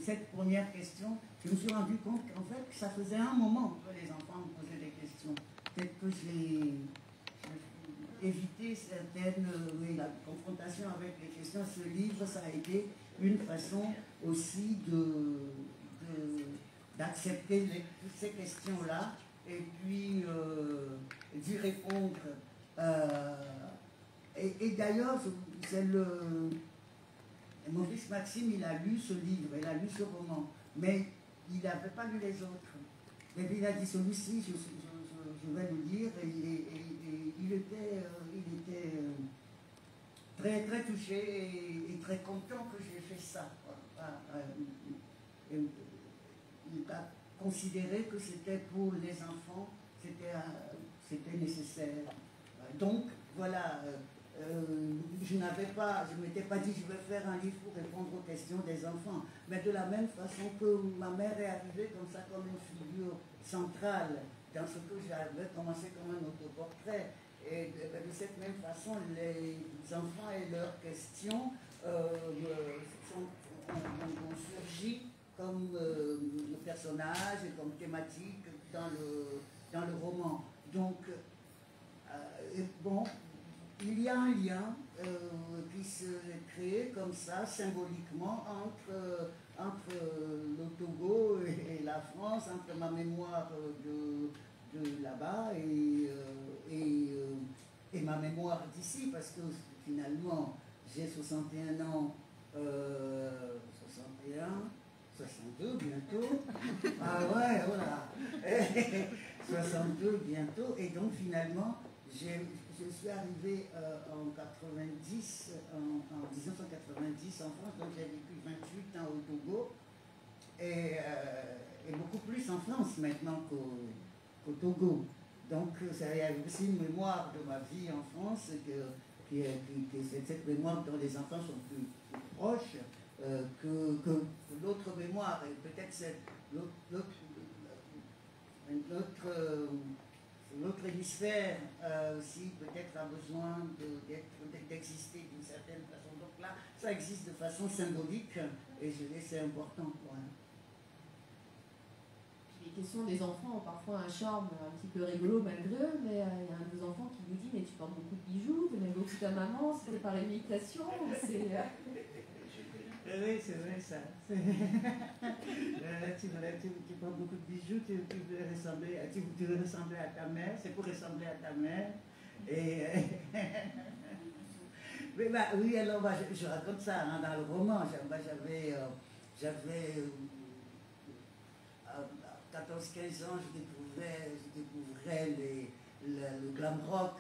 cette première question, je me suis rendu compte qu'en fait, ça faisait un moment que les enfants me posaient des questions. Peut-être que j'ai évité certaines, la confrontation avec les questions. Ce livre, ça a été une façon aussi d'accepter toutes ces questions-là et puis d'y répondre. Et d'ailleurs, mon fils Maxime, il a lu ce livre, il a lu ce roman, mais il n'avait pas lu les autres. Et puis il a dit, celui-ci, je vais le lire, et il était très, très touché et très content que j'ai fait ça. Il a considéré que c'était pour les enfants, c'était nécessaire. Donc, voilà, je ne m'étais pas dit je vais faire un livre pour répondre aux questions des enfants, mais de la même façon que ma mère est arrivée comme ça, comme une figure centrale dans ce que j'avais commencé comme un autoportrait. Et de cette même façon, les enfants et leurs questions ont surgi comme personnage et comme thématique dans le roman. Donc, bon, il y a un lien qui se crée comme ça, symboliquement, entre le Togo et la France, entre ma mémoire de là-bas et ma mémoire d'ici, parce que finalement, j'ai 61 ans, 61, 62 bientôt. Ah ouais, voilà. 62 bientôt. Et donc finalement, je suis arrivé en 90, en 1990 en France, donc j'ai vécu 28 ans au Togo. Et beaucoup plus en France maintenant qu'au Togo. Donc, ça y a aussi une mémoire de ma vie en France, c'est cette mémoire dont les enfants sont plus proches que l'autre mémoire. Et peut-être l'autre hémisphère aussi peut-être a besoin d'exister d'une certaine façon. Donc là, ça existe de façon symbolique et c'est important. Voilà. Les questions des enfants ont parfois un charme un petit peu rigolo malgré eux, mais il y a un de vos enfants qui vous dit « mais tu portes beaucoup de bijoux, vous aimez beaucoup ta maman, c'est par imitation ?» Oui, c'est vrai ça. Tu portes beaucoup de bijoux, tu veux ressembler à ta mère, c'est pour ressembler à ta mère. Et mais oui, alors je raconte ça hein, dans le roman. J'avais 14-15 ans, je découvrais le glam rock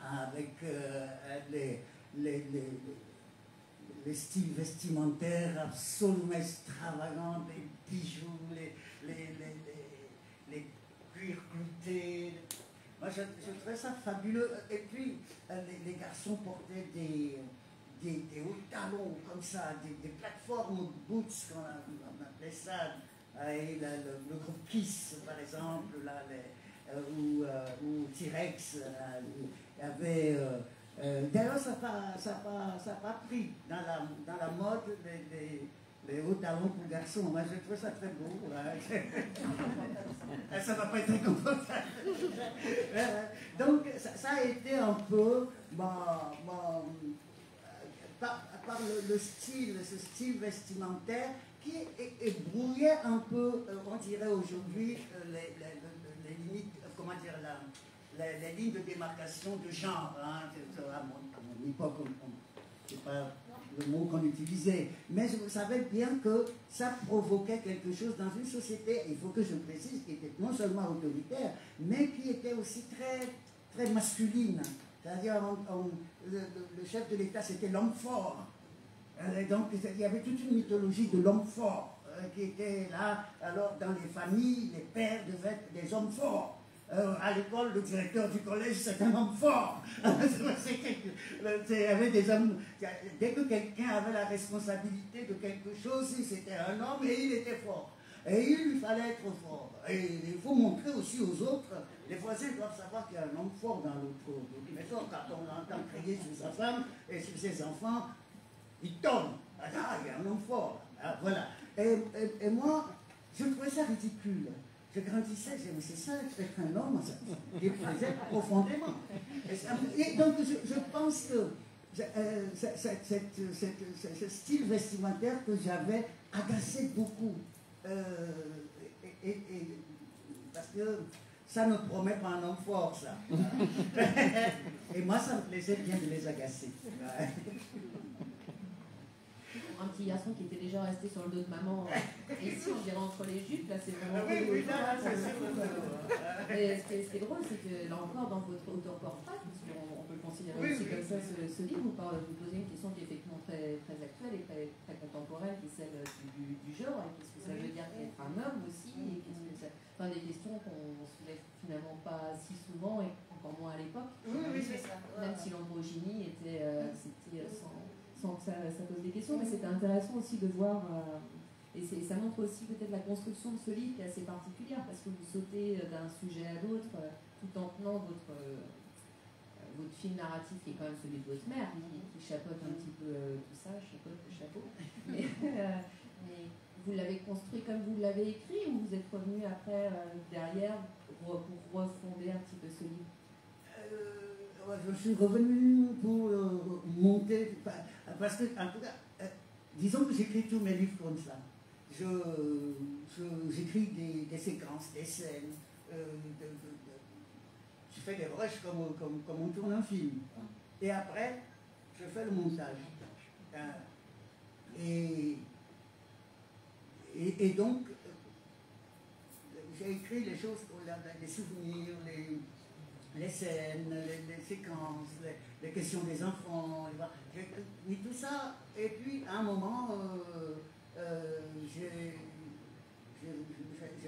avec les styles vestimentaires absolument extravagants, les bijoux, les cuirs cloutés. Moi, je trouvais ça fabuleux. Et puis, les garçons portaient des hauts talons comme ça, des plateformes boots, on appelait ça. Et le groupe Kiss, par exemple, là, ou T-Rex, il y avait... D'ailleurs, ça n'a pas pris dans la mode les hauts talons pour garçons. Moi, je trouve ça très beau. Ça ne va pas être très confortable. Donc, ça a été un peu par le style, ce style vestimentaire qui brouillait un peu, on dirait aujourd'hui, les limites, comment dire, les lignes de démarcation de genre. Hein, à mon époque, c'est pas le mot qu'on utilisait, mais je savais bien que ça provoquait quelque chose dans une société, il faut que je précise, qui était non seulement autoritaire, mais qui était aussi très, très masculine. C'est-à-dire, le chef de l'État, c'était l'homme fort. Donc, il y avait toute une mythologie de l'homme fort qui était là. Alors, dans les familles, les pères devaient être des hommes forts. À l'école, le directeur du collège, c'est un homme fort. Il y avait des hommes. Dès que quelqu'un avait la responsabilité de quelque chose, c'était un homme et il était fort. Et il lui fallait être fort. Et il faut montrer aussi aux autres. Les voisins doivent savoir qu'il y a un homme fort dans l'autre maison. Quand on l'entend crier sur sa femme et sur ses enfants, il tombe. Ah, il y a un homme fort. Ah, voilà. Et moi, je trouvais ça ridicule. Je grandissais, je disais, mais c'est ça, être un homme, ça me déplaisait profondément. Et donc, je pense que ce style vestimentaire que j'avais agacé beaucoup. Parce que ça ne promet pas un homme fort, ça. Et moi, ça me plaisait bien de les agacer. Un petit garçon qui était déjà resté sur le dos de maman, et ici on dirait entre les jupes, là c'est vraiment... Oui, là, c'est ça. Et ce qui est drôle, c'est que là encore, dans votre autoportrait, parce qu'on peut le considérer aussi comme ça, ce livre, vous posez une question qui est effectivement très, très actuelle et très, très contemporaine, qui est celle du genre, et qu'est-ce que ça veut dire qu'être un homme aussi, et qu'est-ce que ça... Enfin, des questions qu'on ne se lève finalement pas si souvent, et encore moins à l'époque. Oui, c'est ça. Même si l'androgynie était sans que ça pose des questions, mais c'était intéressant aussi de voir, et ça montre aussi peut-être la construction de ce livre qui est assez particulière, parce que vous sautez d'un sujet à l'autre, tout en tenant votre fil narratif, qui est quand même celui de votre mère, qui chapeaute un petit peu tout ça, chapeaute le chapeau, mais vous l'avez construit comme vous l'avez écrit, ou vous êtes revenu après, derrière, pour refonder un petit peu ce livre? Je suis revenu pour monter, parce que, en tout cas, disons que j'écris tous mes livres comme ça. J'écris des séquences, des scènes, je fais des rushs comme on tourne un film. Et après, je fais le montage. Et donc, j'ai écrit les choses, les souvenirs, les scènes, les séquences, les questions des enfants. J'ai mis tout ça. Et puis, à un moment, j'ai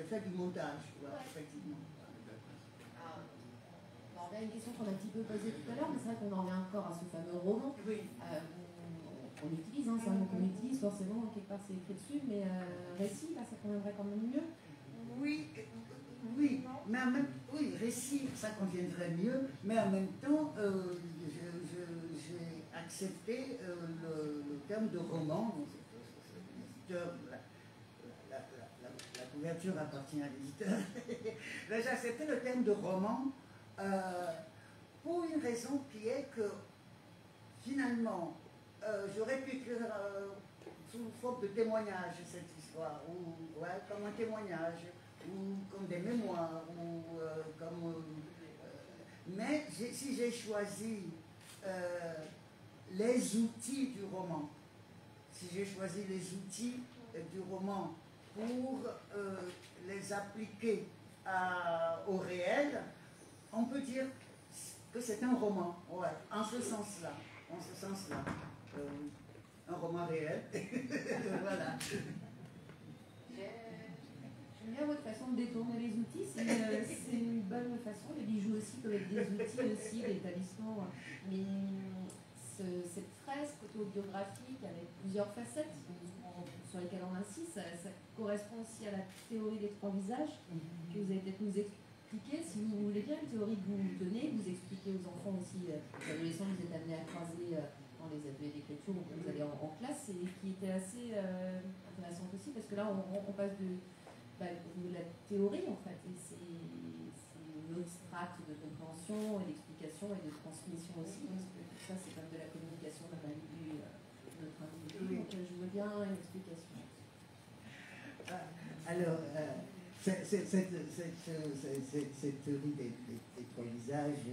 fait du montage, effectivement. Alors, on a une question qu'on a un petit peu posée tout à l'heure, mais c'est vrai qu'on en revient encore à ce fameux roman. Oui. On l'utilise, c'est un mot qu'on utilise, forcément, quelque part c'est écrit dessus, mais récit, là, ça conviendrait quand même mieux. Oui, mais oui, récit, ça conviendrait mieux, mais en même temps, j'ai accepté le terme de roman. La couverture appartient à l'éditeur. J'ai accepté le terme de roman pour une raison qui est que finalement, j'aurais pu écrire sous forme de témoignage cette histoire, ou comme un témoignage, ou comme des mémoires, ou mais si j'ai choisi les outils du roman, si j'ai choisi les outils du roman pour les appliquer au réel, on peut dire que c'est un roman, en ce sens-là, un roman réel. Voilà. J'aime bien votre façon de détourner les outils, c'est une bonne façon. Les bijoux aussi peuvent être des outils aussi, des talismans. Mais cette fresque autobiographique avec plusieurs facettes sur lesquelles on insiste, ça correspond aussi à la théorie des trois visages que vous allez peut-être nous expliquer, si vous voulez bien, une théorie que vous donnez, que vous expliquez aux enfants aussi, aux adolescents que vous êtes amenés à croiser dans les ateliers d'écriture ou quand vous allez en classe, et qui était assez intéressante aussi, parce que là on passe de la théorie en fait, et c'est une autre strate de compréhension et d'explication et de transmission aussi, parce que tout ça c'est comme de la communication d'un individu notre individu, donc je veux bien une explication. Alors, cette théorie des trois visages,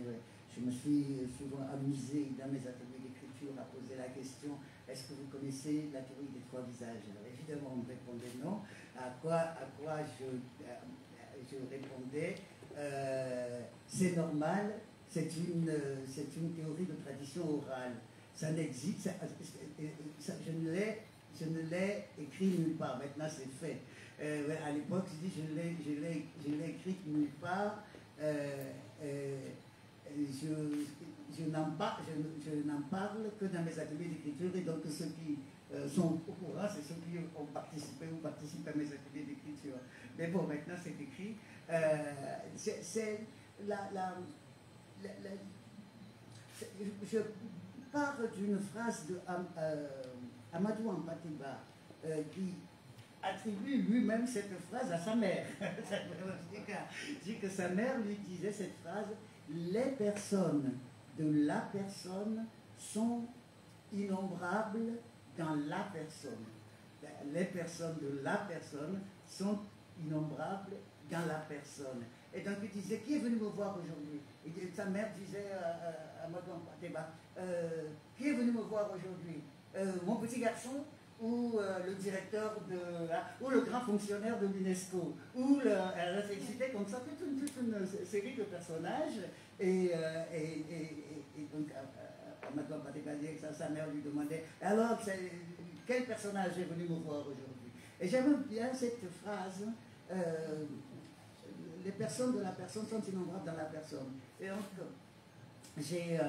je me suis souvent amusé dans mes ateliers d'écriture à poser la question: est-ce que vous connaissez la théorie des trois visages? Alors évidemment, on me répondait non. À quoi je répondais c'est normal, c'est une théorie de tradition orale. Ça n'existe, je ne l'ai écrit nulle part. Maintenant, c'est fait. À l'époque, je l'ai écrite nulle part. Je n'en parle que dans mes ateliers d'écriture, et donc ceux qui sont au courant, c'est ceux qui ont participé ou participent à mes ateliers d'écriture. Mais bon, maintenant c'est écrit. Je pars d'une phrase de Amadou Hampâté-Bâ qui attribue lui-même cette phrase à sa mère. Je dis que sa mère lui disait cette phrase: les personnes de la personne sont innombrables dans la personne. Les personnes de la personne sont innombrables dans la personne. Et donc il disait: qui est venu me voir aujourd'hui? Et sa mère disait à Amadou Hampâté-Bâ: qui est venu me voir aujourd'hui? Mon petit garçon, ou le directeur ou le grand fonctionnaire de l'UNESCO, ou elle a cité comme ça toute une série de personnages, et donc Amadou Hampâté-Bâ disait que sa mère lui demandait: alors quel personnage est venu me voir aujourd'hui? Et j'aime bien cette phrase: les personnes de la personne sont innombrables dans la personne. Et donc j'ai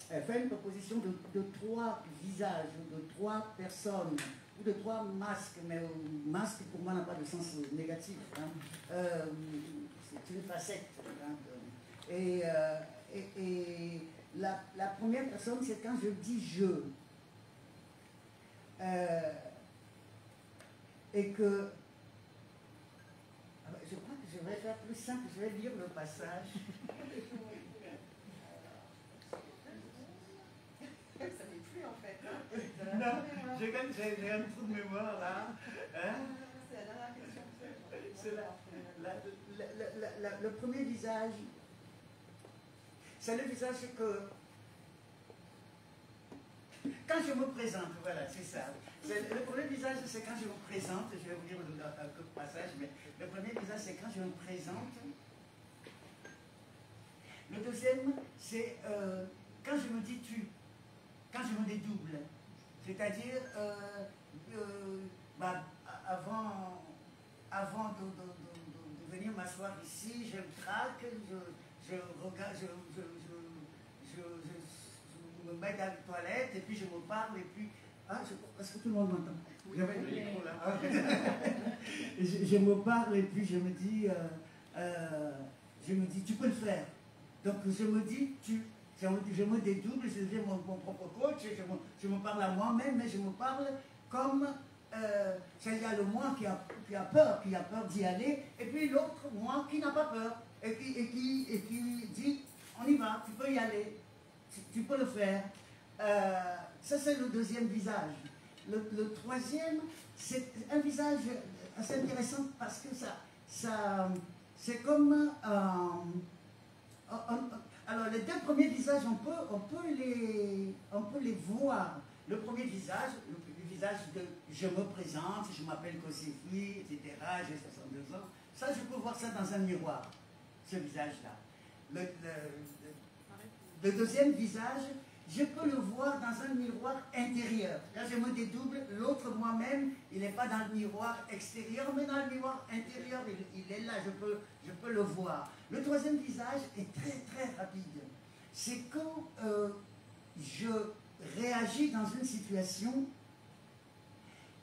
fait une proposition de trois visages, de trois personnes, ou de trois masques, mais masque pour moi n'a pas de sens négatif. C'est une facette. Et la première personne, c'est quand je dis je. Et que je crois que je vais faire plus simple, je vais lire le passage. Ça n'est plus en fait. Non, j'ai un trou de mémoire là. Hein? C'est la dernière question. Le premier visage, c'est le visage que, quand je me présente, voilà, c'est ça. Le premier visage, c'est quand je me présente, je vais vous dire un peu de passage, mais le premier visage, c'est quand je me présente. Le deuxième, c'est quand je me dis tu, quand je me dédouble. C'est-à-dire, avant de venir m'asseoir ici, je me traque, je regarde, je me mets dans la toilette, et puis je me parle, et puis... est-ce que tout le monde m'entend? J'avais le micro là. Je me parle, et puis je me dis, tu peux le faire. Donc je me dis, je me dédouble, je deviens mon propre coach, je me parle à moi-même, mais je me parle comme il y a le moi qui a peur d'y aller, et puis l'autre moi qui n'a pas peur, et qui dit, on y va, tu peux y aller, tu peux le faire. Ça c'est le deuxième visage. Le troisième, c'est un visage assez intéressant parce que ça c'est comme... alors les deux premiers visages, on peut les voir. Le premier visage, le visage de je me présente, je m'appelle Kosefi, etc., j'ai 62 ans. Ça, je peux voir ça dans un miroir, ce visage-là. Le deuxième visage, je peux le voir dans un miroir intérieur. Là, je me dédouble, l'autre moi-même, il n'est pas dans le miroir extérieur, mais dans le miroir intérieur, il est là, je peux le voir. Le troisième visage est très très rapide. C'est quand je réagis dans une situation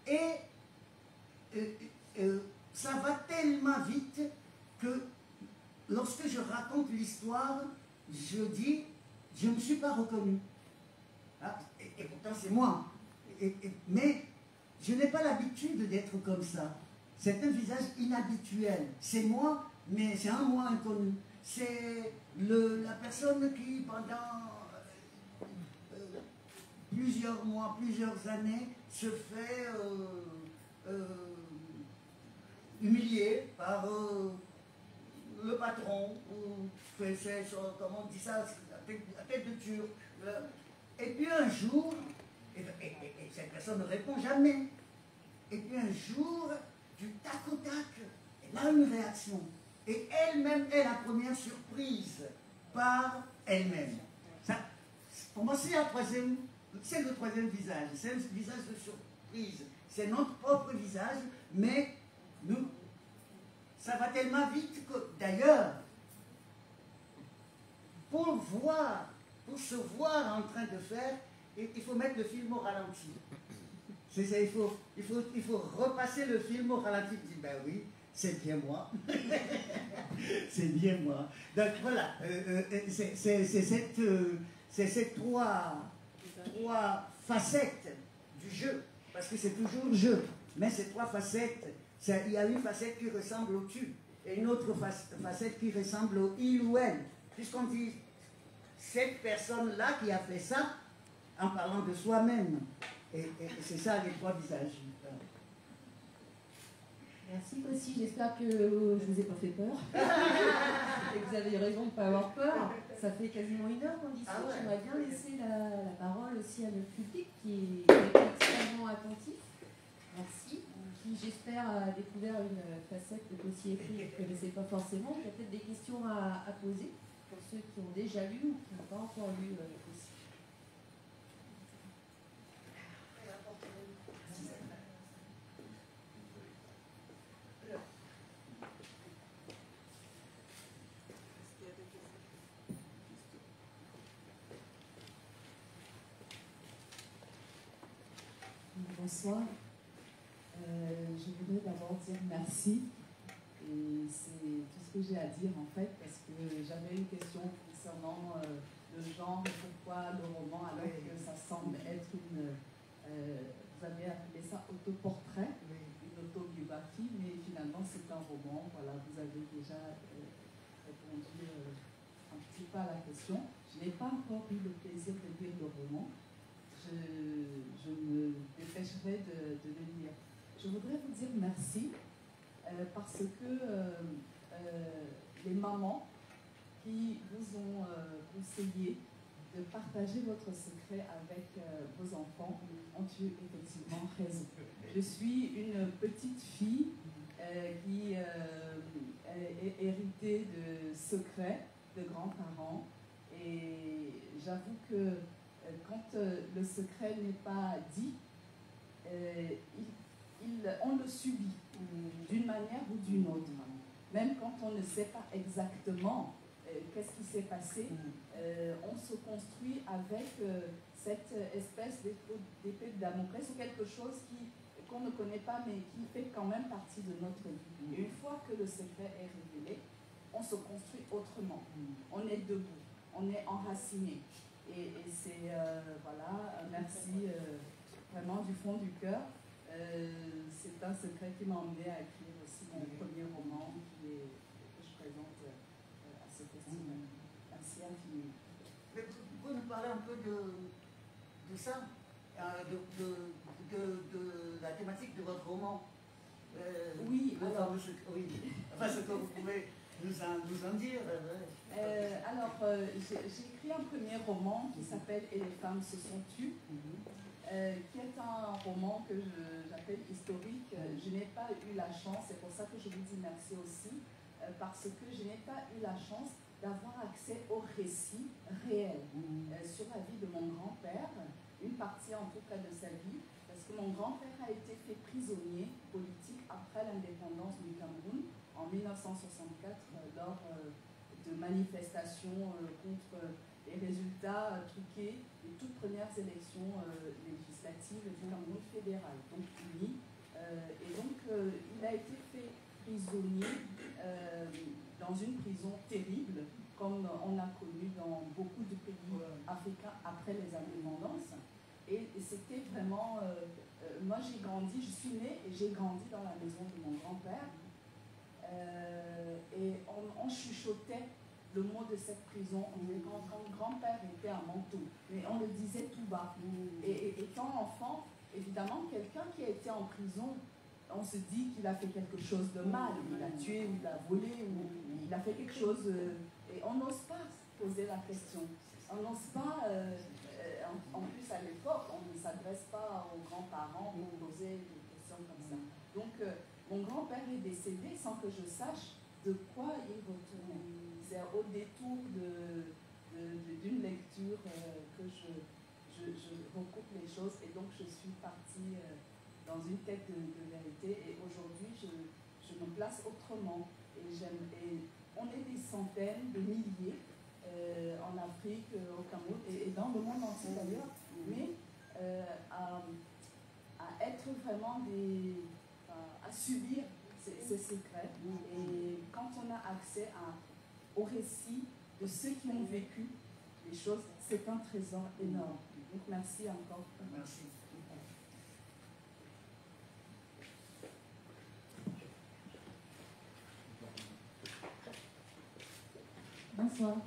et ça va tellement vite que lorsque je raconte l'histoire, je dis, je ne me suis pas reconnu. Ah, et pourtant c'est moi. Mais je n'ai pas l'habitude d'être comme ça. C'est un visage inhabituel. C'est moi, mais c'est un moi inconnu. C'est la personne qui, pendant plusieurs mois, plusieurs années, se fait humilier par le patron, ou comment on dit ça, la tête de turc. Et puis un jour, et cette personne ne répond jamais. Et puis un jour, du tac au tac, elle a une réaction. Et elle-même est la première surprise par elle-même. Pour moi, c'est le troisième visage. C'est un visage de surprise. C'est notre propre visage, mais nous, ça va tellement vite que, d'ailleurs, pour se voir en train de faire, il faut mettre le film au ralenti. C'est ça, il faut repasser le film au ralenti. Il dit, ben oui, c'est bien moi. C'est bien moi. Donc voilà, c'est ces trois facettes du jeu, parce que c'est toujours jeu, mais ces trois facettes, il y a une facette qui ressemble au tu, et une autre facette qui ressemble au il ou elle, puisqu'on dit cette personne-là qui a fait ça en parlant de soi-même. Et c'est ça les trois visages. Merci aussi, j'espère que je ne vous ai pas fait peur. Et que vous avez raison de ne pas avoir peur. Ça fait quasiment 1 heure qu'on discute. Ouais. J'aimerais bien laisser la parole aussi à notre public qui est extrêmement attentif. Merci. Qui, j'espère, a découvert une facette de dossier écrit que vous ne connaissez pas forcément. Il y a peut-être des questions à poser pour ceux qui ont déjà lu ou qui n'ont pas encore lu aussi. Bonsoir. Je voudrais d'abord dire merci. Et c'est tout ce que j'ai à dire en fait, parce que j'avais une question concernant le genre et pourquoi le roman, alors que ça semble être une... vous avez appelé ça autoportrait, une autobiographie, mais finalement c'est un roman. Voilà, vous avez déjà répondu un petit peu à la question. Je n'ai pas encore eu le plaisir de lire le roman. Je me dépêcherai de le lire. Je voudrais vous dire merci parce que les mamans qui vous ont conseillé de partager votre secret avec vos enfants ont eu effectivement raison. Je suis une petite fille qui est héritée de secrets de grands-parents, et j'avoue que quand le secret n'est pas dit, on le subit d'une manière ou d'une autre. Même quand on ne sait pas exactement qu'est-ce qui s'est passé, on se construit avec cette espèce d'épée de Damoclès ou quelque chose qu'on ne connaît pas mais qui fait quand même partie de notre vie. Et une fois que le secret est révélé, on se construit autrement. On est debout, on est enraciné. Et c'est, voilà, merci vraiment du fond du cœur. C'est un secret qui m'a emmené à écrire aussi mon premier roman que je présente à ce festival. Merci infiniment. Mais vous pouvez nous parler un peu de ça, de la thématique de votre roman? Oui, alors... Oui. Enfin, ce que vous pouvez nous en dire. Alors, j'ai écrit un premier roman qui s'appelle « Et les femmes se sont tues », qui est un roman que j'appelle historique. Je n'ai pas eu la chance, c'est pour ça que je vous dis merci aussi, parce que je n'ai pas eu la chance d'avoir accès au récit réel sur la vie de mon grand-père, une partie en tout cas de sa vie, parce que mon grand-père a été fait prisonnier politique après l'indépendance du Cameroun en 1964 lors de manifestations contre les résultats truqués des toutes premières élections législatives du Cameroun fédéral, donc uni. Et donc, il a été fait prisonnier dans une prison terrible, comme on a connu dans beaucoup de pays africains après les indépendances. Et c'était vraiment... moi, j'ai grandi, je suis née et j'ai grandi dans la maison de mon grand-père. Et on chuchotait le mot de cette prison. Quand grand-père était à Mantoue, mais on le disait tout bas. Et étant enfant, évidemment, quelqu'un qui a été en prison, on se dit qu'il a fait quelque chose de mal. Il a tué, ou il a volé, ou il a fait quelque chose... et on n'ose pas poser la question. On n'ose pas... en plus, à l'époque, on ne s'adresse pas aux grands-parents pour poser des questions comme ça. Donc, mon grand-père est décédé sans que je sache de quoi il retournait. C'est au détour d'une lecture que je recoupe les choses, et donc je suis partie dans une quête de vérité, et aujourd'hui je me place autrement, et on est des centaines de milliers en Afrique, au Cameroun et dans le monde entier d'ailleurs, mais à être vraiment à subir ces secrets. Et quand on a accès au récit de ceux qui ont vécu les choses, c'est un trésor énorme. Donc merci encore. Merci. Bonsoir,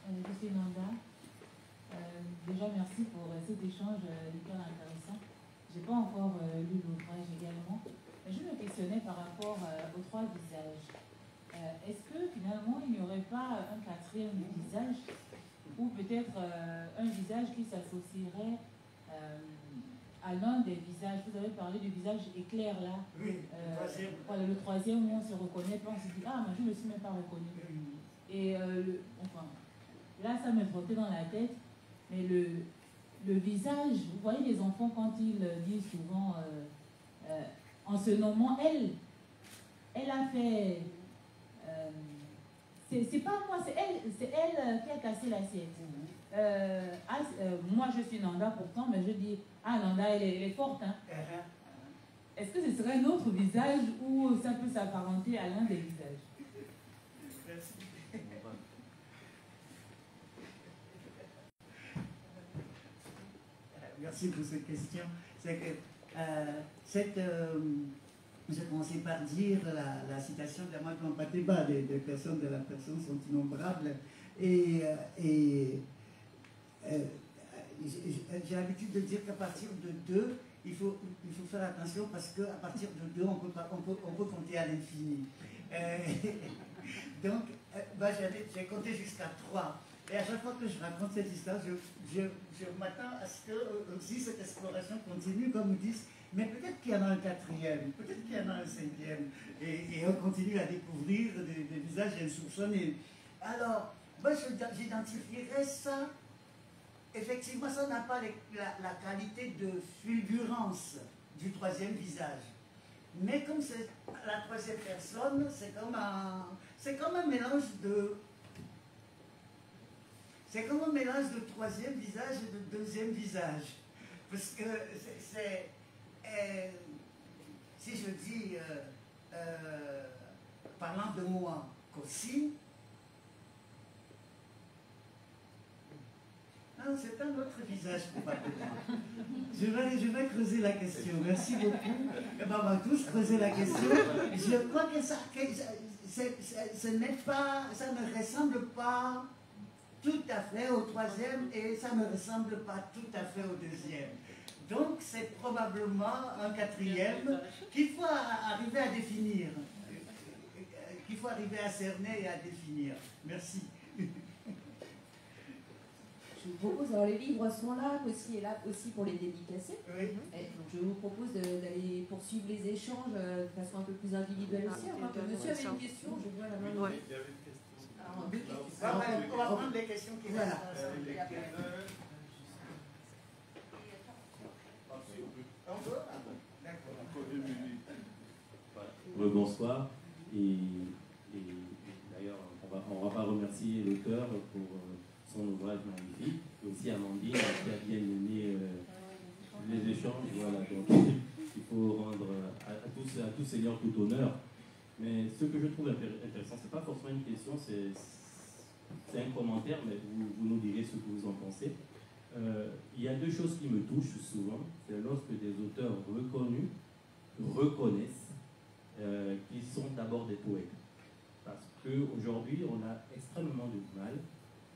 je suis Nanda. Déjà, merci pour cet échange hyper intéressant. Je n'ai pas encore lu l'ouvrage également. Je me questionnais par rapport aux trois visages. Est-ce que finalement, il n'y aurait pas un quatrième visage, ou peut-être un visage qui s'associerait à l'un des visages? Vous avez parlé du visage éclair là. Oui, voilà, le troisième où on ne se reconnaît pas, on se dit « Ah, mais je ne me suis même pas reconnu ». Et enfin, là, ça me trottait dans la tête, mais le visage, vous voyez les enfants quand ils disent souvent, en se nommant, elle a fait, c'est pas moi, c'est elle qui a cassé l'assiette. Moi je suis Nanda pourtant, mais je dis, ah Nanda elle est forte. Hein. Est-ce que ce serait un autre visage ou ça peut s'apparenter à l'un des visages? Merci. Merci pour cette question. C'est que je commençais par dire la citation d'Amak Mampateba, des personnes de la personne sont innombrables. Et j'ai l'habitude de dire qu'à partir de 2, il faut faire attention parce qu'à partir de 2, on peut compter à l'infini. Donc, j'ai compté jusqu'à 3. Et à chaque fois que je raconte cette histoire, je m'attends à ce que aussi cette exploration continue, comme ils disent, mais peut-être qu'il y en a un 4e, peut-être qu'il y en a un 5e, et on continue à découvrir des visages insoupçonnés. Alors, moi, j'identifierais ça. Effectivement, ça n'a pas la qualité de fulgurance du 3e visage. Mais comme c'est la 3e personne, c'est comme un mélange de... C'est comme un mélange de 3e visage et de 2e visage. Parce que c'est si je dis, parlant de moi, qu'aussi, non, c'est un autre visage probablement. Je vais creuser la question. Merci beaucoup. On va tous creuser la question. Je crois que ça ne ressemble pas tout à fait au 3e et ça ne ressemble pas tout à fait au 2e. Donc c'est probablement un 4e qu'il faut arriver à définir, qu'il faut arriver à cerner et à définir. Merci. Je vous propose, alors les livres sont là, aussi est là aussi pour les dédicacer. Oui. Et donc je vous propose d'aller poursuivre les échanges de façon un peu plus individuelle aussi. Monsieur avait une question, je vois la main. Ouais. Alors, deux questions. On va prendre les questions qui Voilà. Bonsoir. Et d'ailleurs, on va pas remercier l'auteur pour son ouvrage magnifique, et aussi Amandine qui a bien mené les échanges. Voilà, donc il faut rendre à tous seigneurs tout honneur. Mais ce que je trouve intéressant, c'est pas forcément une question, c'est un commentaire, mais vous nous direz ce que vous en pensez. Il y a deux choses qui me touchent souvent, c'est lorsque des auteurs reconnus reconnaissent qu'ils sont d'abord des poètes. Parce qu'aujourd'hui, on a extrêmement de mal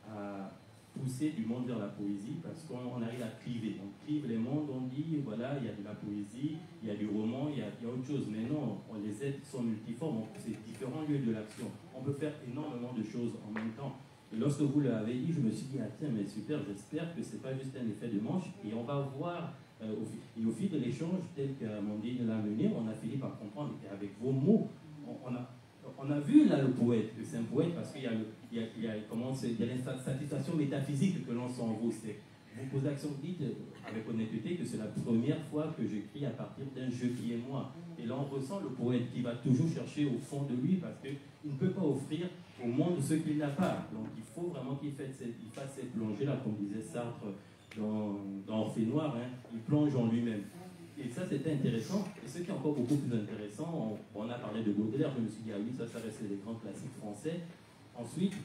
à pousser du monde vers la poésie, parce qu'on arrive à cliver. On clive les mondes, on dit, voilà, il y a de la poésie, il y a du roman, il y a autre chose. Mais non, les êtres sont multiformes, c'est différents lieux de l'action. On peut faire énormément de choses en même temps. Et lorsque vous l'avez dit, je me suis dit, ah tiens, mais super, j'espère que c'est pas juste un effet de manche. Et on va voir, au fil de l'échange, tel qu'Amandine l'a mené, on a fini par comprendre qu'avec vos mots, on a vu là le poète, que c'est un poète parce qu'il y a l'insatisfaction métaphysique que l'on sent en vous. Vous posez l'action, vous dites avec honnêteté que c'est la première fois que j'écris à partir d'un je qui est moi. Et là on ressent le poète qui va toujours chercher au fond de lui parce qu'il ne peut pas offrir au monde ce qu'il n'a pas. Donc il faut vraiment qu'il fasse cette plongée-là, comme disait Sartre dans Orphée Noire, hein, il plonge en lui-même. Et ça, c'était intéressant. Et ce qui est encore beaucoup plus intéressant, on a parlé de Baudelaire, je me suis dit, ah oui, ça restait des grands classiques français. Ensuite,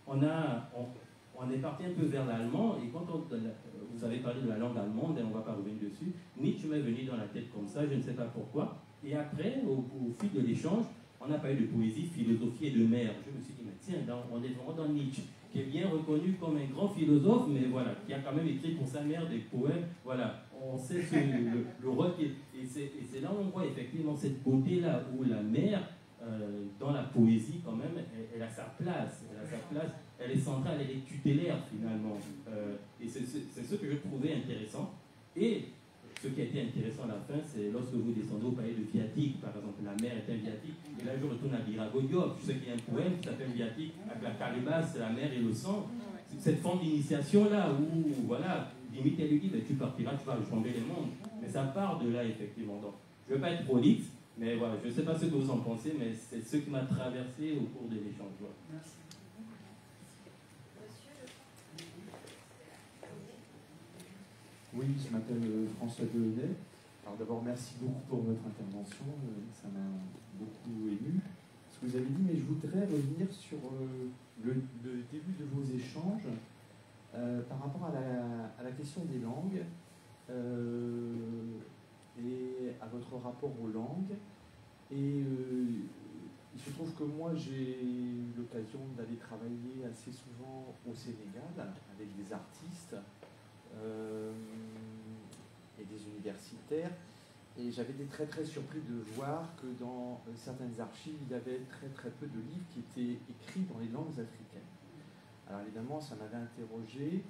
on est parti un peu vers l'allemand, et quand vous avez parlé de la langue allemande, et on ne va pas revenir dessus, Nietzsche m'est venu dans la tête comme ça, je ne sais pas pourquoi. Et après, au fil de l'échange, on a parlé de poésie, philosophie et de mer. Je me suis dit, mais tiens, on est vraiment dans Nietzsche, qui est bien reconnu comme un grand philosophe, mais voilà, qui a quand même écrit pour sa mère des poèmes. Voilà, on sait le rôle et c'est là où on voit effectivement cette beauté-là, où la mer, dans la poésie quand même, elle a sa place. Elle est centrale, elle est tutélaire finalement. Et c'est ce que je trouvais intéressant. Et ce qui a été intéressant à la fin, c'est lorsque vous descendez au palais de Viatique, par exemple, la mer est un viatique. Et là, je retourne à Birago-Diop. Je sais qu'il y a un poème qui s'appelle Viatique, avec la calebasse, la mer et le sang. Cette forme d'initiation-là, où, voilà, limite, elle lui dit, tu partiras, tu vas changer les mondes. Mais ça part de là, effectivement. Donc, je ne veux pas être prolixe, mais voilà, je ne sais pas ce que vous en pensez, mais c'est ce qui m'a traversé au cours de l'échange. Voilà. Merci. Oui, je m'appelle François Delaunay. Alors d'abord, merci beaucoup pour votre intervention, ça m'a beaucoup ému, ce que vous avez dit, mais je voudrais revenir sur le début de vos échanges par rapport à la question des langues et à votre rapport aux langues. Et il se trouve que moi, j'ai eu l'occasion d'aller travailler assez souvent au Sénégal avec des artistes. et des universitaires. Et j'avais été très très surpris de voir que dans certaines archives, il y avait très peu de livres qui étaient écrits dans les langues africaines. Alors évidemment, ça m'avait interrogé.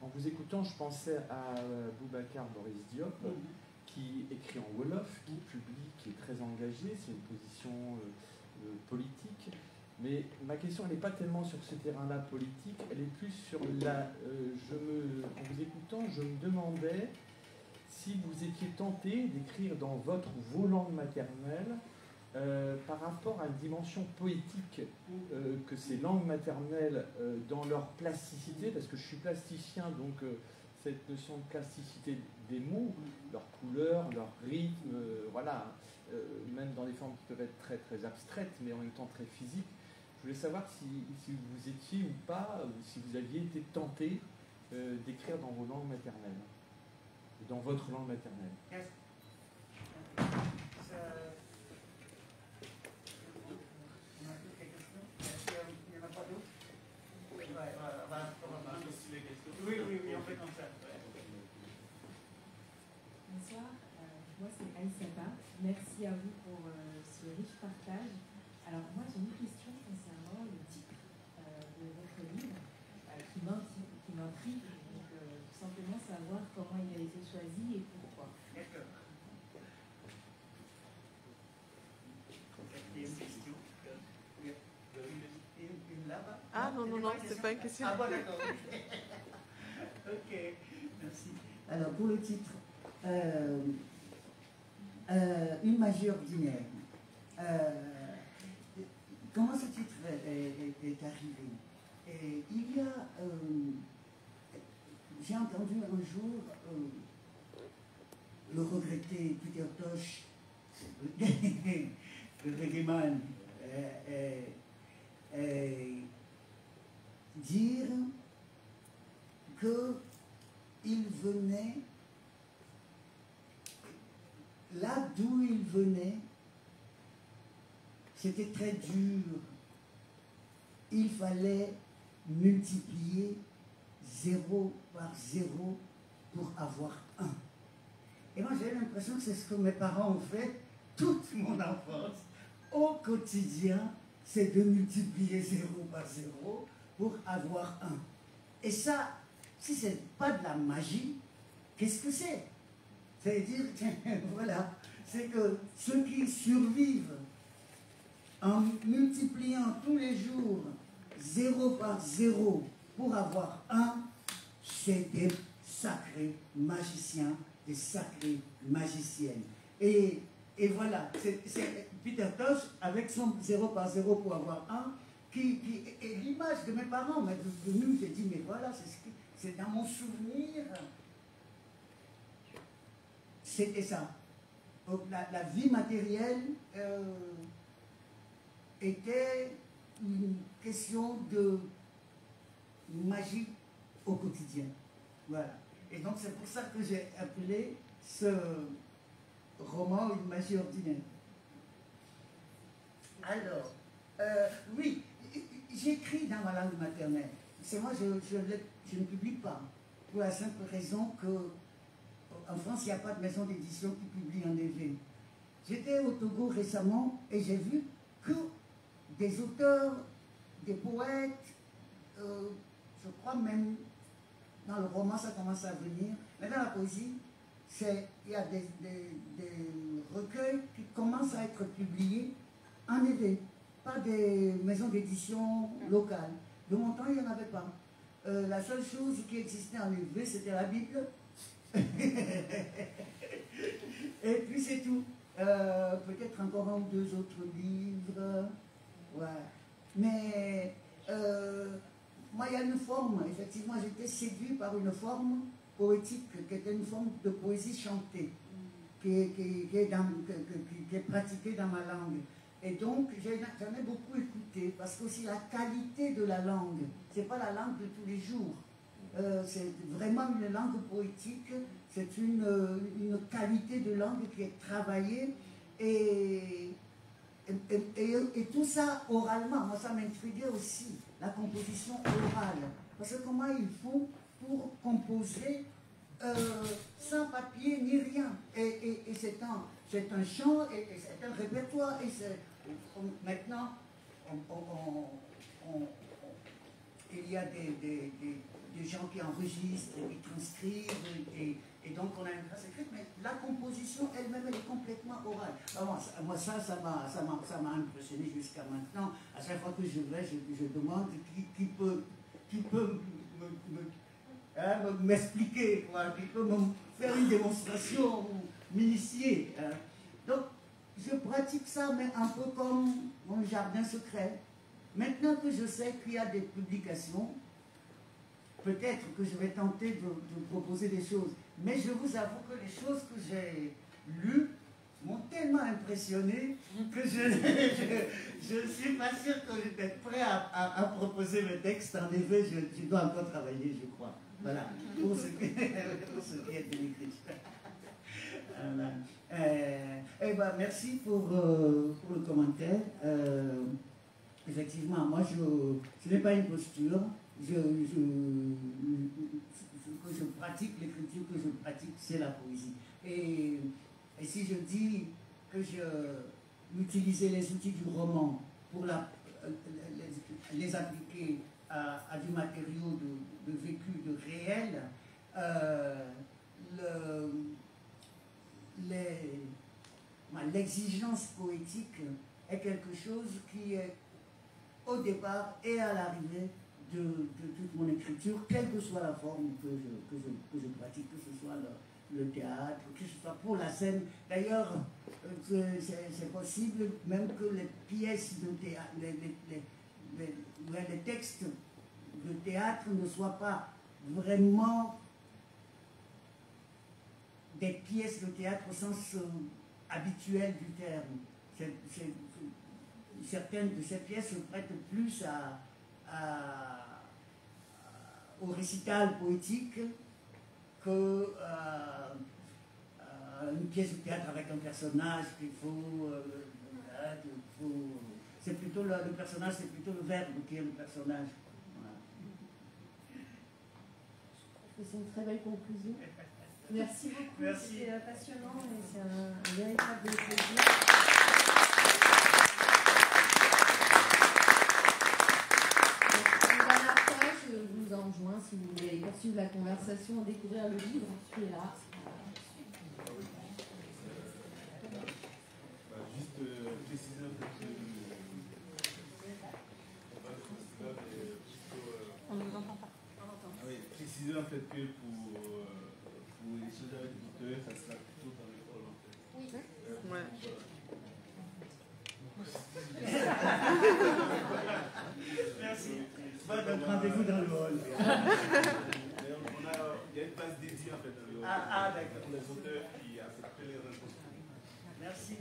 En vous écoutant, je pensais à Boubacar Boris Diop, qui écrit en Wolof, qui publie, qui est très engagé, c'est une position politique. Mais ma question, elle n'est pas tellement sur ce terrain-là politique, elle est plus sur la... en vous écoutant, je me demandais si vous étiez tenté d'écrire dans votre ou vos langues maternelles par rapport à une dimension poétique que ces langues maternelles, dans leur plasticité, parce que je suis plasticien, donc cette notion de plasticité des mots, leur couleur, leur rythme, voilà, même dans des formes qui peuvent être très très abstraites, mais en même temps très physiques. Je voulais savoir si vous étiez ou pas, ou si vous aviez été tenté d'écrire dans vos langues maternelles, dans votre langue maternelle. Yes. Il n'y en a pas d'autres? Oui, on fait comme ça. Bonsoir, moi c'est Aïssata. Merci à vous pour ce riche partage. Alors moi j'ai une question concernant le titre de votre livre qui m'intrigue. Donc tout simplement savoir comment il a été choisi et pourquoi. D'accord. Ah non, c'est pas une question. Ah bon, d'accord. Ok, merci. Alors, pour le titre, Une magie ordinaire. Comment ce titre est arrivé? Et il y a... j'ai entendu un jour le regretté Peter Tosh, le reggaeman, dire qu'il venait, là d'où il venait, c'était très dur. Il fallait multiplier 0 par 0 pour avoir 1. Et moi j'ai l'impression que c'est ce que mes parents ont fait toute mon enfance. Au quotidien, c'est de multiplier 0 par 0 pour avoir 1. Et ça, si ce n'est pas de la magie, qu'est-ce que c'est? C'est-à-dire, voilà, c'est que ceux qui survivent en multipliant tous les jours 0 par 0 pour avoir 1, c'est des sacrés magiciens, des sacrées magiciennes. Et voilà, c'est Peter Tosh avec son 0 par 0 pour avoir 1, qui est l'image de mes parents. Mais de nous, j'ai dit, mais voilà, c'est dans mon souvenir. C'était ça. Donc la vie matérielle était une question de magie au quotidien. Voilà. Et donc c'est pour ça que j'ai appelé ce roman Une magie ordinaire. Alors, oui, j'écris dans ma langue maternelle. C'est moi, je ne publie pas. Pour la simple raison que en France, il n'y a pas de maison d'édition qui publie en EV. J'étais au Togo récemment et j'ai vu que des auteurs, des poètes, je crois même dans le roman ça commence à venir, mais dans la poésie, il y a des recueils qui commencent à être publiés en EV, pas des maisons d'édition locales. De mon temps, il n'y en avait pas. La seule chose qui existait en EV, c'était la Bible. Et puis c'est tout. Peut-être encore un ou deux autres livres. Ouais. Mais moi, il y a une forme. Effectivement, j'étais séduit par une forme poétique qui était une forme de poésie chantée, qui est pratiquée dans ma langue. Et donc, j'en ai beaucoup écouté, parce que aussi la qualité de la langue, c'est pas la langue de tous les jours. C'est vraiment une langue poétique, c'est une qualité de langue qui est travaillée et tout ça oralement. Moi, ça m'intriguait aussi, la composition orale. Parce que comment ils font pour composer sans papier ni rien. Et c'est un chant et c'est un répertoire. Et maintenant, il y a des gens qui enregistrent, qui transcrivent, et donc on a une trace écrite, mais la composition elle-même, elle est complètement orale. Alors, moi, ça m'a impressionné jusqu'à maintenant. À chaque fois que je vais, je demande qui peut m'expliquer, qui peut me faire une démonstration, m'initier. Donc, je pratique ça, mais un peu comme mon jardin secret. Maintenant que je sais qu'il y a des publications, peut-être que je vais tenter de proposer des choses. Mais je vous avoue que les choses que j'ai lues m'ont tellement impressionné que je ne suis pas sûr que je vais être prêt à proposer le texte. En effet, je dois encore travailler, je crois. Voilà, pour ce qui est de l'écriture. Merci pour le commentaire. Effectivement, moi, ce n'est pas une posture. Ce que je pratique, l'écriture que je pratique, c'est la poésie. Et si je dis que j'utilisais les outils du roman pour les appliquer à du matériau de vécu, de réel, l'exigence poétique est quelque chose qui est au départ et à l'arrivée de toute mon écriture, quelle que soit la forme que je pratique, que ce soit le théâtre, que ce soit pour la scène. D'ailleurs, c'est possible même que les pièces de théâtre, les textes de théâtre ne soient pas vraiment des pièces de théâtre au sens habituel du terme. Certaines de ces pièces se prêtent plus au récital poétique que une pièce de théâtre avec un personnage qu'il faut... c'est plutôt le personnage, c'est plutôt le verbe qui est le personnage. Voilà. C'est une très belle conclusion. Merci beaucoup, c'était passionnant et c'est un véritable plaisir. Je vous enjoins, si vous voulez poursuivre la conversation, découvrir le livre qui est là. Juste préciser un peu que on ne vous entend pas. Oui, préciser en fait que pour échanger avec l'auteur, ça sera plutôt dans l'école en fait. Oui. Ouais. Merci. Donc rendez-vous dans le hall. Il y a une place dédiée en fait dans le hall. D'accord. Pour les auteurs qui acceptent les réponses. Merci.